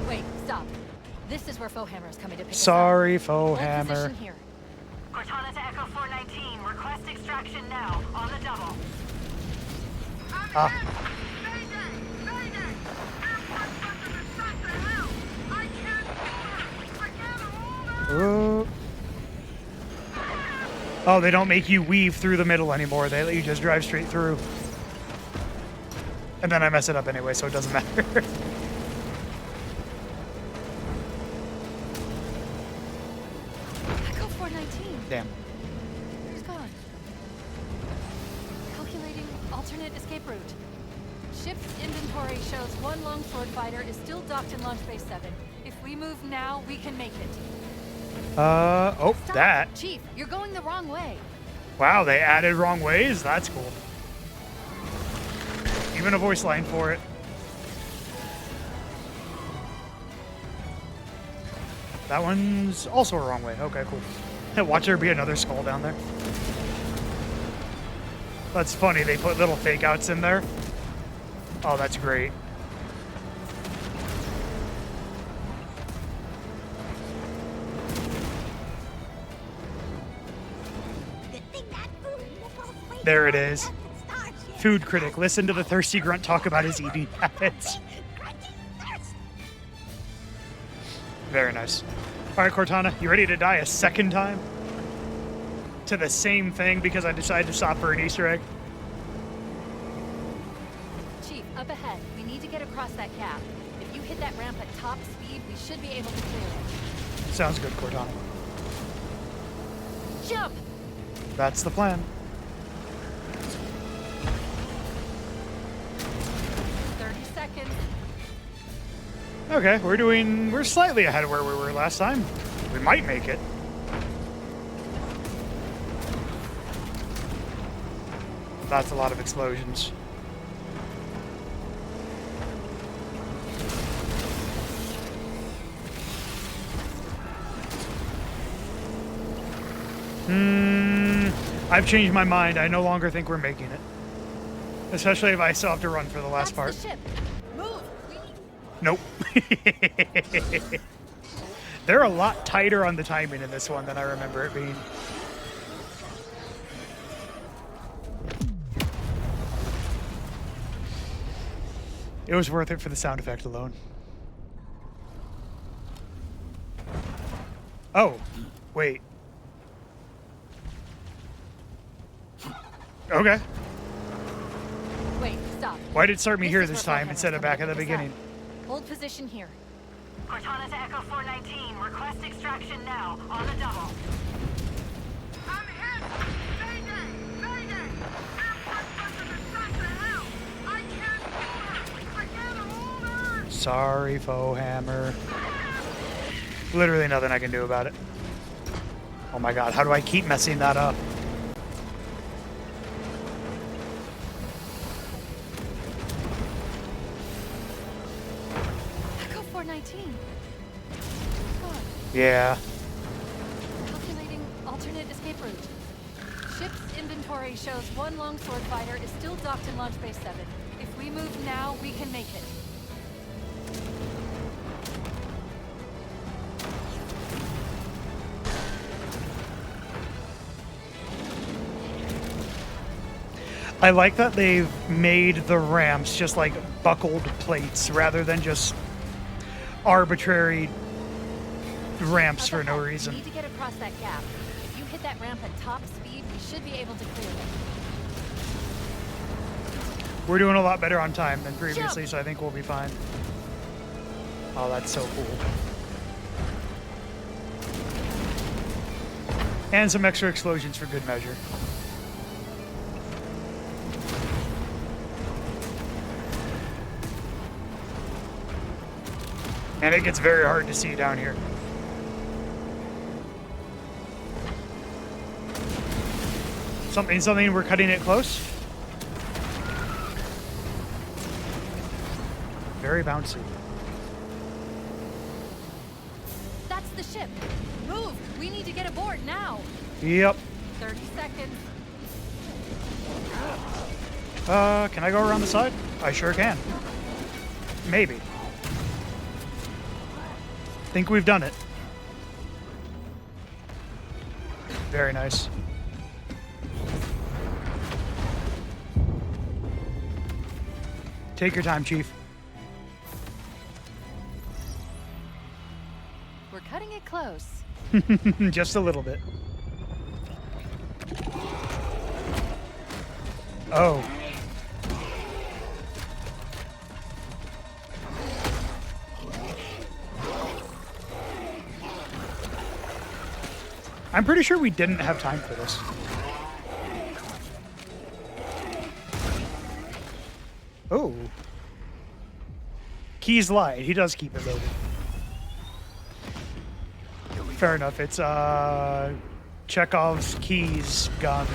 Wait, stop. This is where Foehammer is coming to pick Sorry, us up. Hold Foehammer. position here. Cortana to Echo 419. Request extraction now. On the double. Ah. Mayday! Mayday! Airport weapon is shot to hell! I can't move! Forget all that! Ooh. Oh, they don't make you weave through the middle anymore. They let you just drive straight through. And then I mess it up anyway, so it doesn't matter. Echo 419. Damn. Where's gone? Calculating alternate escape route. Ship's inventory shows 1 longsword fighter is still docked in Launch Base 7. If we move now, we can make it. Oh, Stop. that. Chief, you're going the wrong way. Wow, they added wrong ways? That's cool. Even a voice line for it. That one's also a wrong way. Okay, cool. Watch there be another skull down there. That's funny, they put little fake outs in there. Oh, that's great. There it is. Food critic, listen to the thirsty grunt talk about his eating habits. Very nice. All right, Cortana, you ready to die a second time? To the same thing because I decided to stop for an Easter egg? Chief, up ahead. We need to get across that gap. If you hit that ramp at top speed, we should be able to clear it. Sounds good, Cortana. Jump! That's the plan. 30 seconds. Okay, we're slightly ahead of where we were last time. We might make it. That's a lot of explosions. I've changed my mind. I no longer think we're making it. Especially if I still have to run for the last part. That's the ship. Move! Nope. They're a lot tighter on the timing in this one than I remember it being. It was worth it for the sound effect alone. Oh, wait. Okay. Wait, stop. Why did it start me here is this where time Foehammer's instead of coming back to at the pick us up. beginning? Hold position here. Cortana to Echo 419. Request extraction now. On the double. Sorry, faux hammer. Literally nothing I can do about it. Oh my god, how do I keep messing that up? Echo 419. God. Yeah. Calculating alternate escape route. Ship's inventory shows one longsword fighter is still docked in Launch Base 7. If we move now, we can make it. I like that they've made the ramps just like buckled plates rather than just arbitrary ramps for no We reason. need to get across that gap. If you hit that ramp at top speed, we should be able to clear it. We're doing a lot better on time than previously, so I think we'll be fine. Oh, that's so cool. And some extra explosions for good measure. And it gets very hard to see down here. Something, we're cutting it close. Very bouncy. That's the ship. Move! We need to get aboard now. Yep. 30 seconds. Can I go around the side? I sure can. Maybe. Think we've done it. Very nice. Take your time, Chief. We're cutting it close. Just a little bit. Oh. I'm pretty sure we didn't have time for this. Oh. Keyes lied. He does keep it loaded. Fair enough. It's Chekhov's Keyes gun.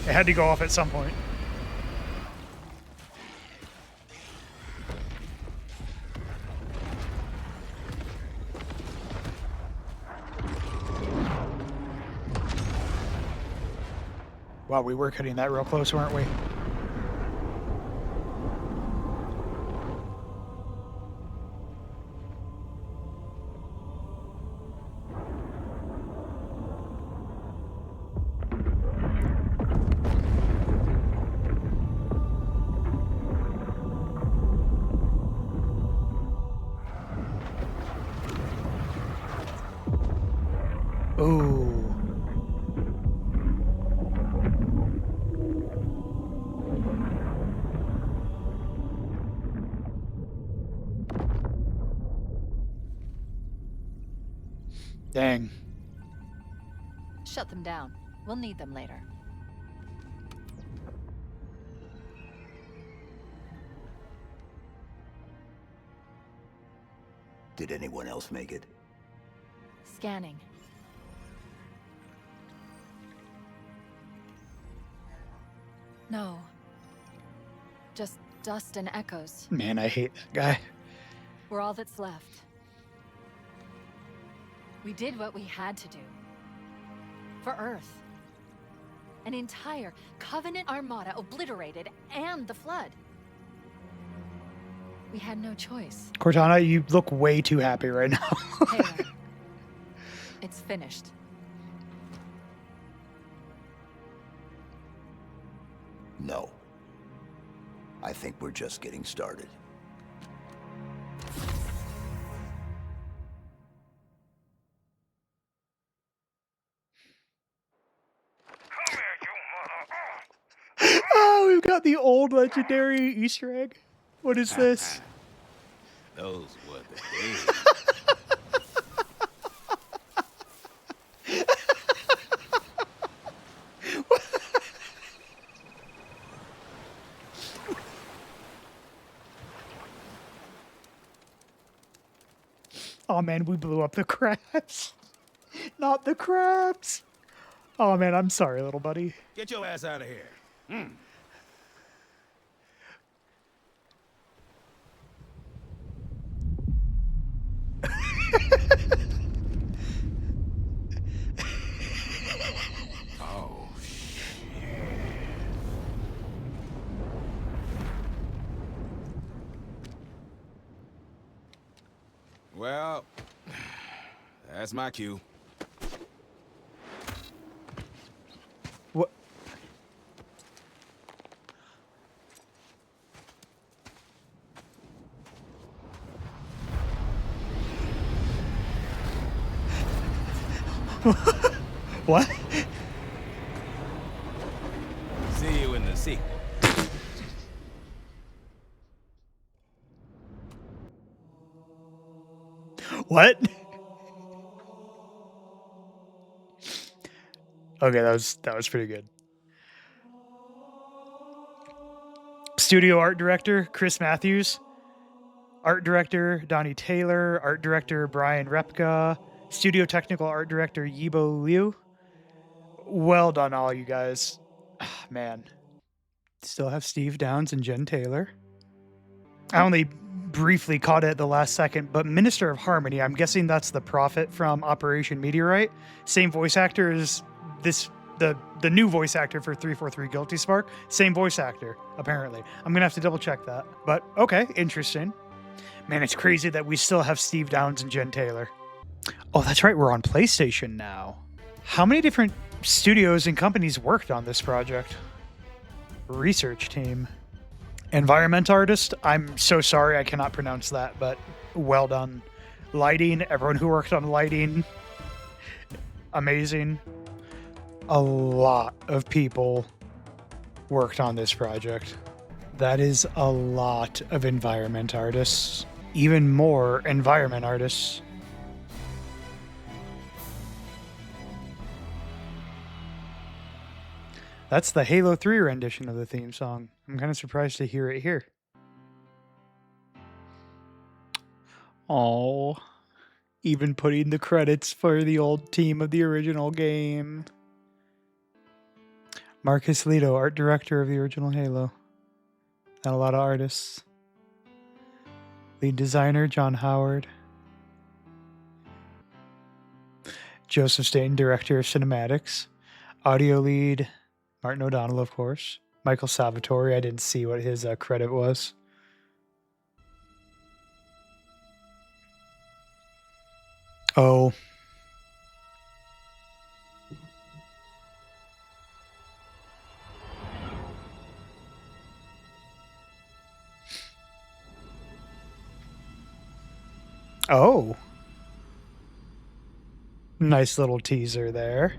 It had to go off at some point. Wow, we were cutting that real close, weren't we? Ooh. Dang. Shut them down. We'll need them later. Did anyone else make it? Scanning. No. Just dust and echoes. Man, I hate that guy. We're all that's left. We did what we had to do. For Earth. An entire Covenant armada obliterated, and the Flood. We had no choice. Cortana, you look way too happy right now. Taylor, it's finished. No. I think we're just getting started. Come here, you mother. Oh, we've got the old legendary Easter egg. What is this? Those were the days. Oh man, we blew up the crabs. Not the crabs. Oh man, I'm sorry, little buddy. Get your ass out of here. Oh, well, that's my cue. What? What? See you in the sequel. What? Okay, that was pretty good. Studio art director Chris Matthews, art director Donnie Taylor, art director Brian Repka, studio technical art director Yibo Liu. Well done, all you guys. Man, still have Steve Downes and Jen Taylor. I only briefly caught it at the last second, but Minister of Harmony, I'm guessing that's the Prophet from Operation Meteorite. Same voice actor as the new voice actor for 343 Guilty Spark. Same voice actor, apparently. I'm gonna have to double check that. But okay, interesting. Man, it's crazy that we still have Steve Downes and Jen Taylor. Oh, that's right, we're on PlayStation now. How many different studios and companies worked on this project? Research team. Environment artist, I'm so sorry I cannot pronounce that, but well done. Lighting, everyone who worked on lighting, amazing. A lot of people worked on this project. That is a lot of environment artists. Even more environment artists. That's the Halo 3 rendition of the theme song. I'm kind of surprised to hear it here. Oh, even putting the credits for the old team of the original game. Marcus Lito, art director of the original Halo. Not a lot of artists. Lead designer, John Howard. Joseph Staten, director of cinematics. Audio lead, Martin O'Donnell, of course. Michael Salvatore, I didn't see what his credit was. Oh. Oh. Nice little teaser there.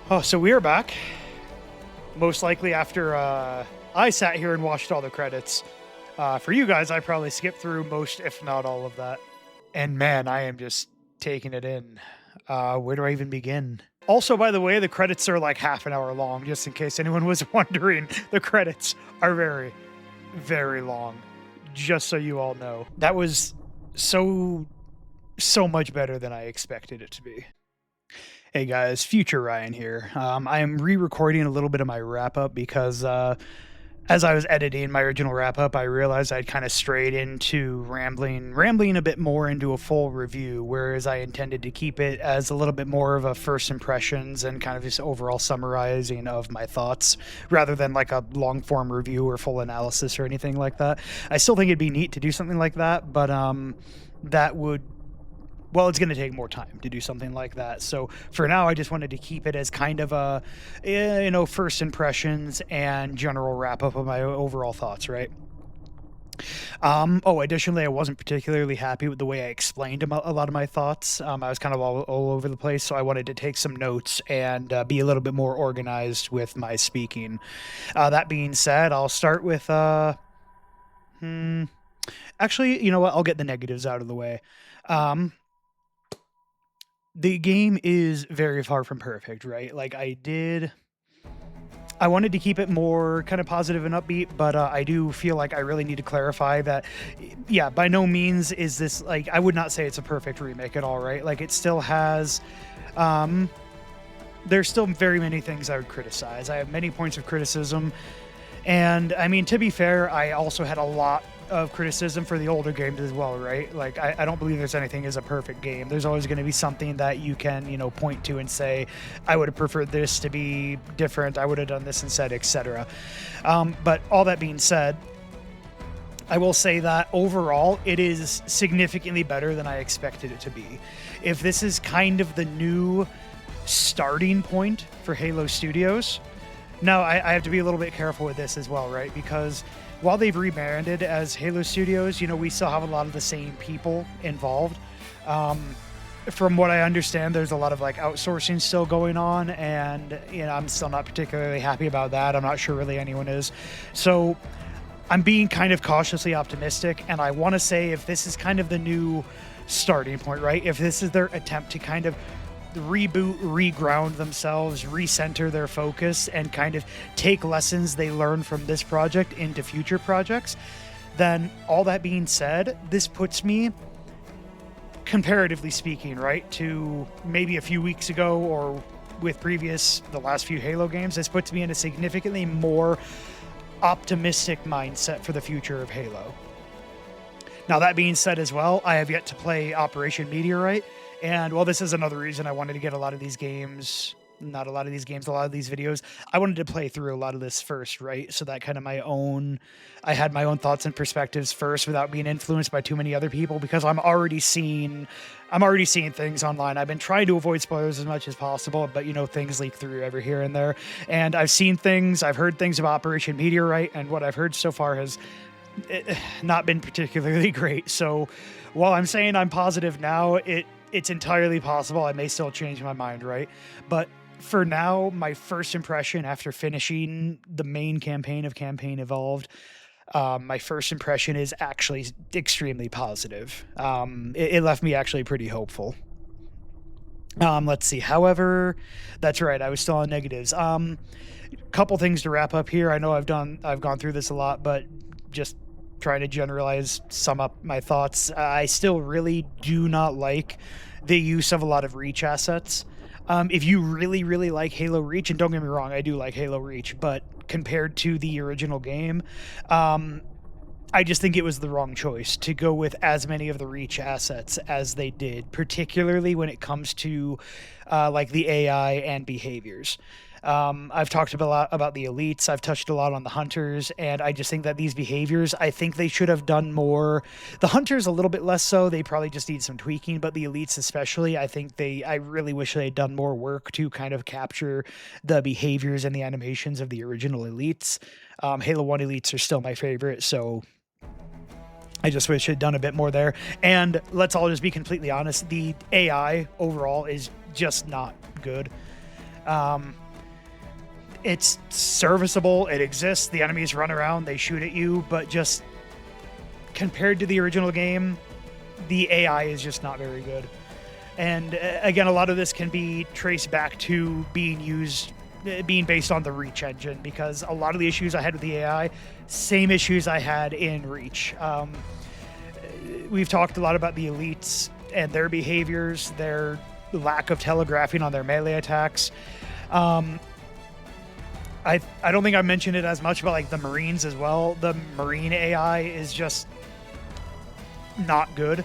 Oh, so we are back. Most likely after I sat here and watched all the credits. For you guys, I probably skipped through most, if not all of that. And man, I am just taking it in. Where do I even begin? Also, by the way, the credits are like half an hour long, just in case anyone was wondering. The credits are very, very long, just so you all know. That was so much better than I expected it to be. Hey guys, Future Ryan here. I am re-recording a little bit of my wrap-up because as I was editing my original wrap-up, I realized I'd kind of strayed into rambling a bit more into a full review, whereas I intended to keep it as a little bit more of a first impressions and kind of just overall summarizing of my thoughts, rather than like a long-form review or full analysis or anything like that. I still think it'd be neat to do something like that, but that would... Well, it's going to take more time to do something like that. So for now, I just wanted to keep it as kind of a, first impressions and general wrap up of my overall thoughts, right? Additionally, I wasn't particularly happy with the way I explained a lot of my thoughts. I was kind of all over the place, so I wanted to take some notes and be a little bit more organized with my speaking. That being said, I'll start with... Actually, you know what? I'll get the negatives out of the way. The game is very far from perfect, right? Like, I did I wanted to keep it more kind of positive and upbeat, but I do feel like I really need to clarify that, yeah, by no means is this, like, I would not say it's a perfect remake at all, right? Like, it still has, there's still very many things I would criticize. I have many points of criticism, and I mean, to be fair, I also had a lot of criticism for the older games as well, right? Like, I don't believe there's anything as a perfect game. There's always going to be something that you can, you know, point to and say, I would have preferred this to be different, I would have done this instead, etc. But all that being said, I will say that overall it is significantly better than I expected it to be. If this is kind of the new starting point for Halo Studios, now I have to be a little bit careful with this as well, right? Because while they've rebranded as Halo Studios, you know, we still have a lot of the same people involved. From what I understand, there's a lot of like outsourcing still going on, and you know, I'm still not particularly happy about that. I'm not sure really anyone is. So I'm being kind of cautiously optimistic, and I want to say if this is kind of the new starting point, right? If this is their attempt to kind of reboot, reground themselves, recenter their focus, and kind of take lessons they learned from this project into future projects, then all that being said, this puts me, comparatively speaking, right, to maybe a few weeks ago or with the last few Halo games, this puts me in a significantly more optimistic mindset for the future of Halo. Now, that being said as well, I have yet to play Operation Meteorite. And well, this is another reason I wanted to get a lot of these videos. I wanted to play through a lot of this first, right? So that kind of I had my own thoughts and perspectives first without being influenced by too many other people, because I'm already seeing things online. I've been trying to avoid spoilers as much as possible, but you know, things leak through every here and there. And I've heard things about Operation Meteorite, and what I've heard so far has not been particularly great. So while I'm saying I'm positive now, it's entirely possible I may still change my mind, right? But for now, my first impression after finishing the main campaign of Campaign Evolved, my first impression is actually extremely positive. It left me actually pretty hopeful. Let's see. However, that's right, I was still on negatives. Couple things to wrap up here. I know I've gone through this a lot, but just trying to sum up my thoughts. I still really do not like the use of a lot of Reach assets. If you really, really like Halo Reach, and don't get me wrong, I do like Halo Reach, but compared to the original game, I just think it was the wrong choice to go with as many of the Reach assets as they did, particularly when it comes to like the AI and behaviors. I've talked a lot about the elites. I've touched a lot on the hunters, and I just think that these behaviors, I think they should have done more. The hunters a little bit less so. They probably just need some tweaking, but the elites especially, I really wish they had done more work to kind of capture the behaviors and the animations of the original elites. Halo 1 elites are still my favorite, so I just wish they'd done a bit more there. And let's all just be completely honest, the AI overall is just not good. It's serviceable, it exists, the enemies run around, they shoot at you, but just compared to the original game, the AI is just not very good. And again, a lot of this can be traced back to being based on the Reach engine, because a lot of the issues I had with the AI, same issues I had in Reach. We've talked a lot about the elites and their behaviors, their lack of telegraphing on their melee attacks. I don't think I mentioned it as much, but like the Marines as well. The Marine AI is just not good.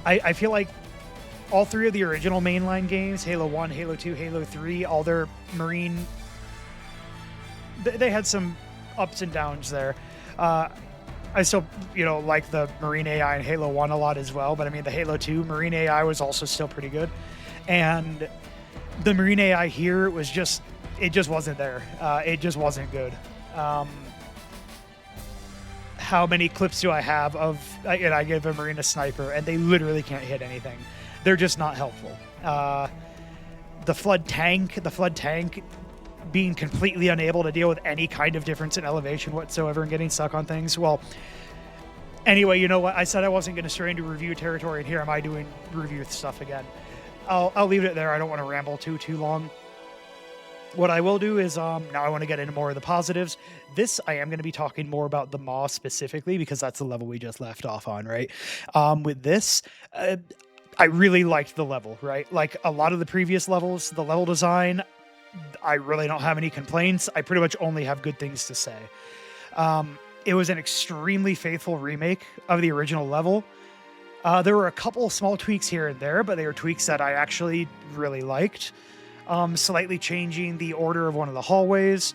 I feel like all three of the original mainline games, Halo 1, Halo 2, Halo 3, all their Marine, they had some ups and downs there. I still, like the Marine AI in Halo 1 a lot as well, but I mean, the Halo 2 Marine AI was also still pretty good. And the Marine AI here was just, it just wasn't there. It just wasn't good. How many clips do I have of, and I give a Marine a sniper, and they literally can't hit anything. They're just not helpful. The Flood tank being completely unable to deal with any kind of difference in elevation whatsoever and getting stuck on things. Well, anyway, you know what? I said I wasn't going to stray into review territory, and here am I doing review stuff again. I'll leave it there. I don't want to ramble too long. What I will do is now I want to get into more of the positives. This I am going to be talking more about the Maw specifically because that's the level we just left off on, right? With this, I really liked the level, right? Like a lot of the previous levels, the level design, I really don't have any complaints. I pretty much only have good things to say. It was an extremely faithful remake of the original level. There were a couple small tweaks here and there, but they were tweaks that I actually really liked. Slightly changing the order of one of the hallways,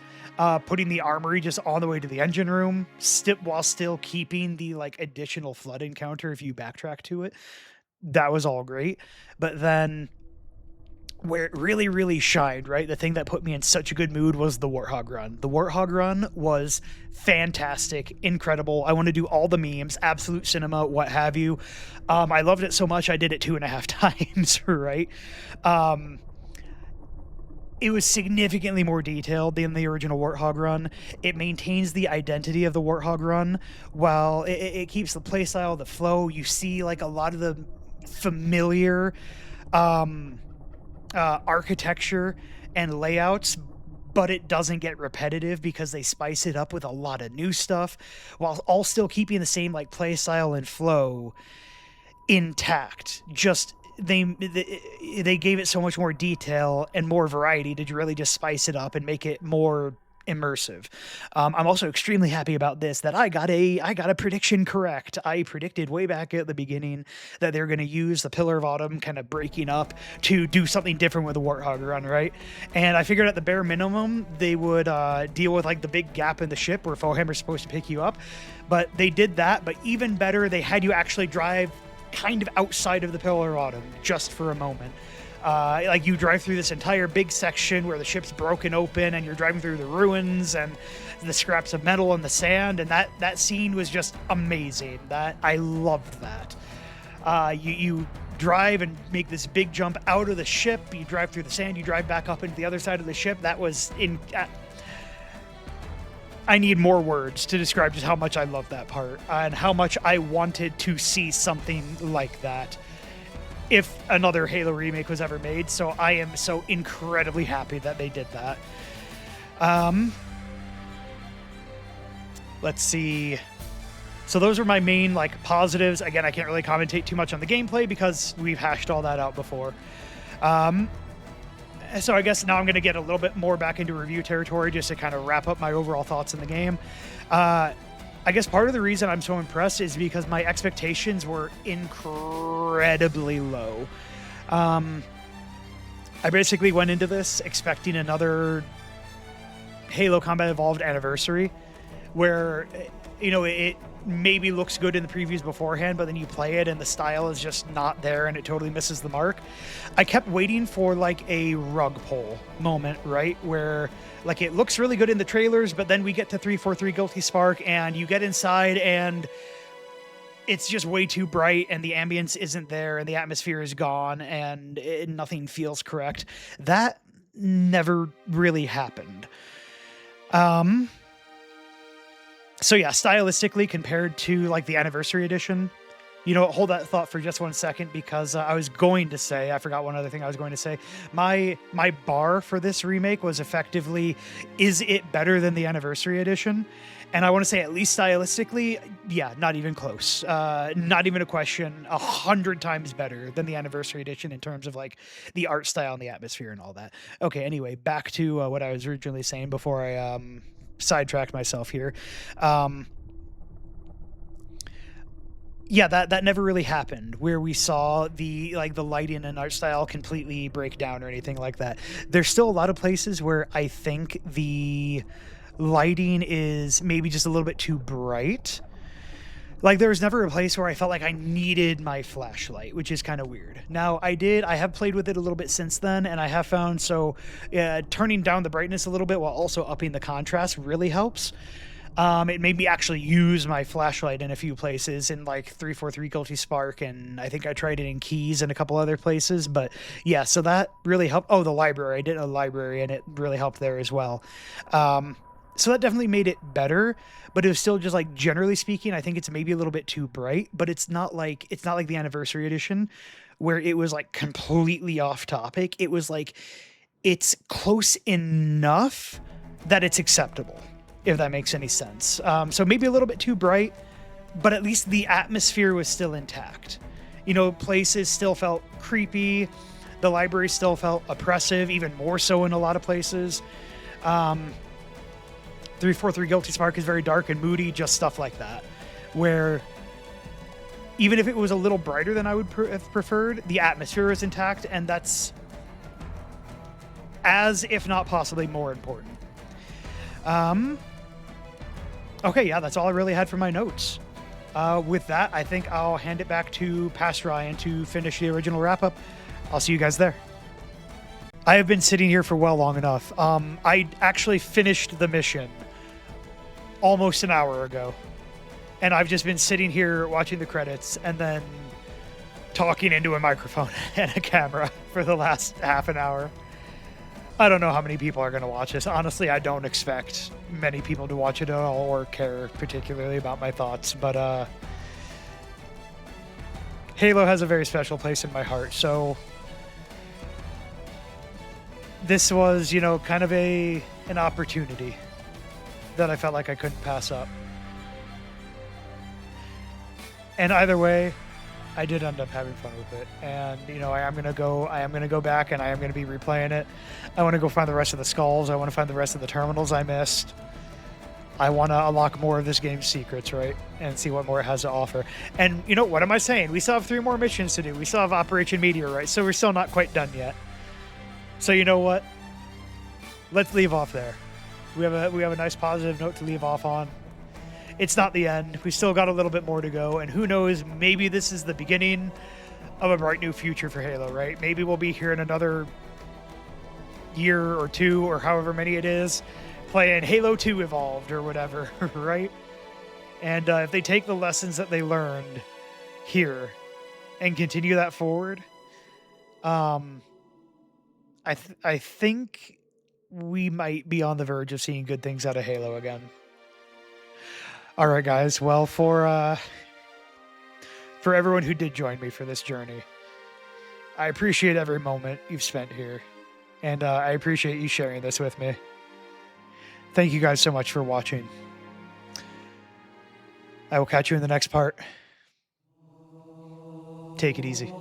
putting the armory just on the way to the engine room, while still keeping the like additional flood encounter if you backtrack to it. That was all great. But then where it really, really shined, right? The thing that put me in such a good mood was the Warthog run. The Warthog run was fantastic, incredible. I want to do all the memes, absolute cinema, what have you. I loved it so much I did it 2.5 times, right? It was significantly more detailed than the original Warthog run. It maintains the identity of the Warthog run while it keeps the playstyle, the flow. You see like a lot of the familiar architecture and layouts, but it doesn't get repetitive because they spice it up with a lot of new stuff while all still keeping the same like playstyle and flow intact. Just they gave it so much more detail and more variety to really just spice it up and make it more immersive. I'm also extremely happy about this, that I got a prediction correct. I predicted way back at the beginning that they're going to use the Pillar of Autumn kind of breaking up to do something different with the Warthog run, right? And I figured at the bare minimum they would deal with like the big gap in the ship where Foehammer's supposed to pick you up, but they did that. But even better, they had you actually drive kind of outside of the Pillar of Autumn just for a moment. Like you drive through this entire big section where the ship's broken open and you're driving through the ruins and the scraps of metal and the sand, and that scene was just amazing. That I loved that. You drive and make this big jump out of the ship, you drive through the sand, you drive back up into the other side of the ship. That was I need more words to describe just how much I love that part and how much I wanted to see something like that if another Halo remake was ever made. So I am so incredibly happy that they did that. Let's see. So those are my main like positives. Again, I can't really commentate too much on the gameplay because we've hashed all that out before. So I guess now I'm going to get a little bit more back into review territory just to kind of wrap up my overall thoughts in the game. I guess part of the reason I'm so impressed is because my expectations were incredibly low. I basically went into this expecting another Halo Combat Evolved anniversary where, you know, it maybe looks good in the previews beforehand, but then you play it and the style is just not there and it totally misses the mark. I kept waiting for like a rug pull moment, right? Where like it looks really good in the trailers, but then we get to 343 Guilty Spark and you get inside and it's just way too bright and the ambience isn't there and the atmosphere is gone and nothing feels correct. That never really happened. So yeah, stylistically compared to like the Anniversary Edition, you know, hold that thought for just 1 second because I was going to say, I forgot one other thing I was going to say. My bar for this remake was effectively, is it better than the Anniversary Edition? And I want to say at least stylistically, yeah, not even close. Not even a question, 100 times better than the Anniversary Edition in terms of like the art style and the atmosphere and all that. Okay, anyway, back to what I was originally saying before I sidetracked myself here. Yeah, that never really happened where we saw the lighting and art style completely break down or anything like that. There's still a lot of places where I think the lighting is maybe just a little bit too bright. Like there was never a place where I felt like I needed my flashlight, which is kind of weird. Now I have played with it a little bit since then, and I have found turning down the brightness a little bit while also upping the contrast really helps. It made me actually use my flashlight in a few places in like 343 Guilty Spark, and I think I tried it in Keys and a couple other places, but yeah, so that really helped. Oh, the library. I did a library and it really helped there as well. So that definitely made it better, but it was still just like, generally speaking, I think it's maybe a little bit too bright, but it's not like the Anniversary Edition where it was like completely off topic. It was like it's close enough that it's acceptable, if that makes any sense. So maybe a little bit too bright, but at least the atmosphere was still intact. You know, places still felt creepy. The library still felt oppressive, even more so in a lot of places. 343 Guilty Spark is very dark and moody, just stuff like that. Where even if it was a little brighter than I would have preferred, the atmosphere was intact, and that's as, if not possibly, more important. Okay, yeah, that's all I really had for my notes. With that, I think I'll hand it back to Past Ryan to finish the original wrap-up. I'll see you guys there. I have been sitting here for well long enough. I actually finished the mission almost an hour ago. And I've just been sitting here watching the credits and then talking into a microphone and a camera for the last half an hour. I don't know how many people are going to watch this. Honestly, I don't expect many people to watch it at all or care particularly about my thoughts. But Halo has a very special place in my heart. So this was, you know, kind of an opportunity that I felt like I couldn't pass up. And either way, I did end up having fun with it. And, you know, I am going to go back and I am going to be replaying it. I want to go find the rest of the skulls. I want to find the rest of the terminals I missed. I want to unlock more of this game's secrets, right? And see what more it has to offer. And, you know, what am I saying? We still have 3 more missions to do. We still have Operation Meteorite, so we're still not quite done yet. So you know what? Let's leave off there. We have a nice positive note to leave off on. It's not the end. We still got a little bit more to go, and who knows, maybe this is the beginning of a bright new future for Halo, right? Maybe we'll be here in another year or 2 or however many it is, playing Halo 2 Evolved or whatever, right? And if they take the lessons that they learned here and continue that forward, I think we might be on the verge of seeing good things out of Halo again. All right, guys. Well, for everyone who did join me for this journey, I appreciate every moment you've spent here, and I appreciate you sharing this with me. Thank you guys so much for watching. I will catch you in the next part. Take it easy.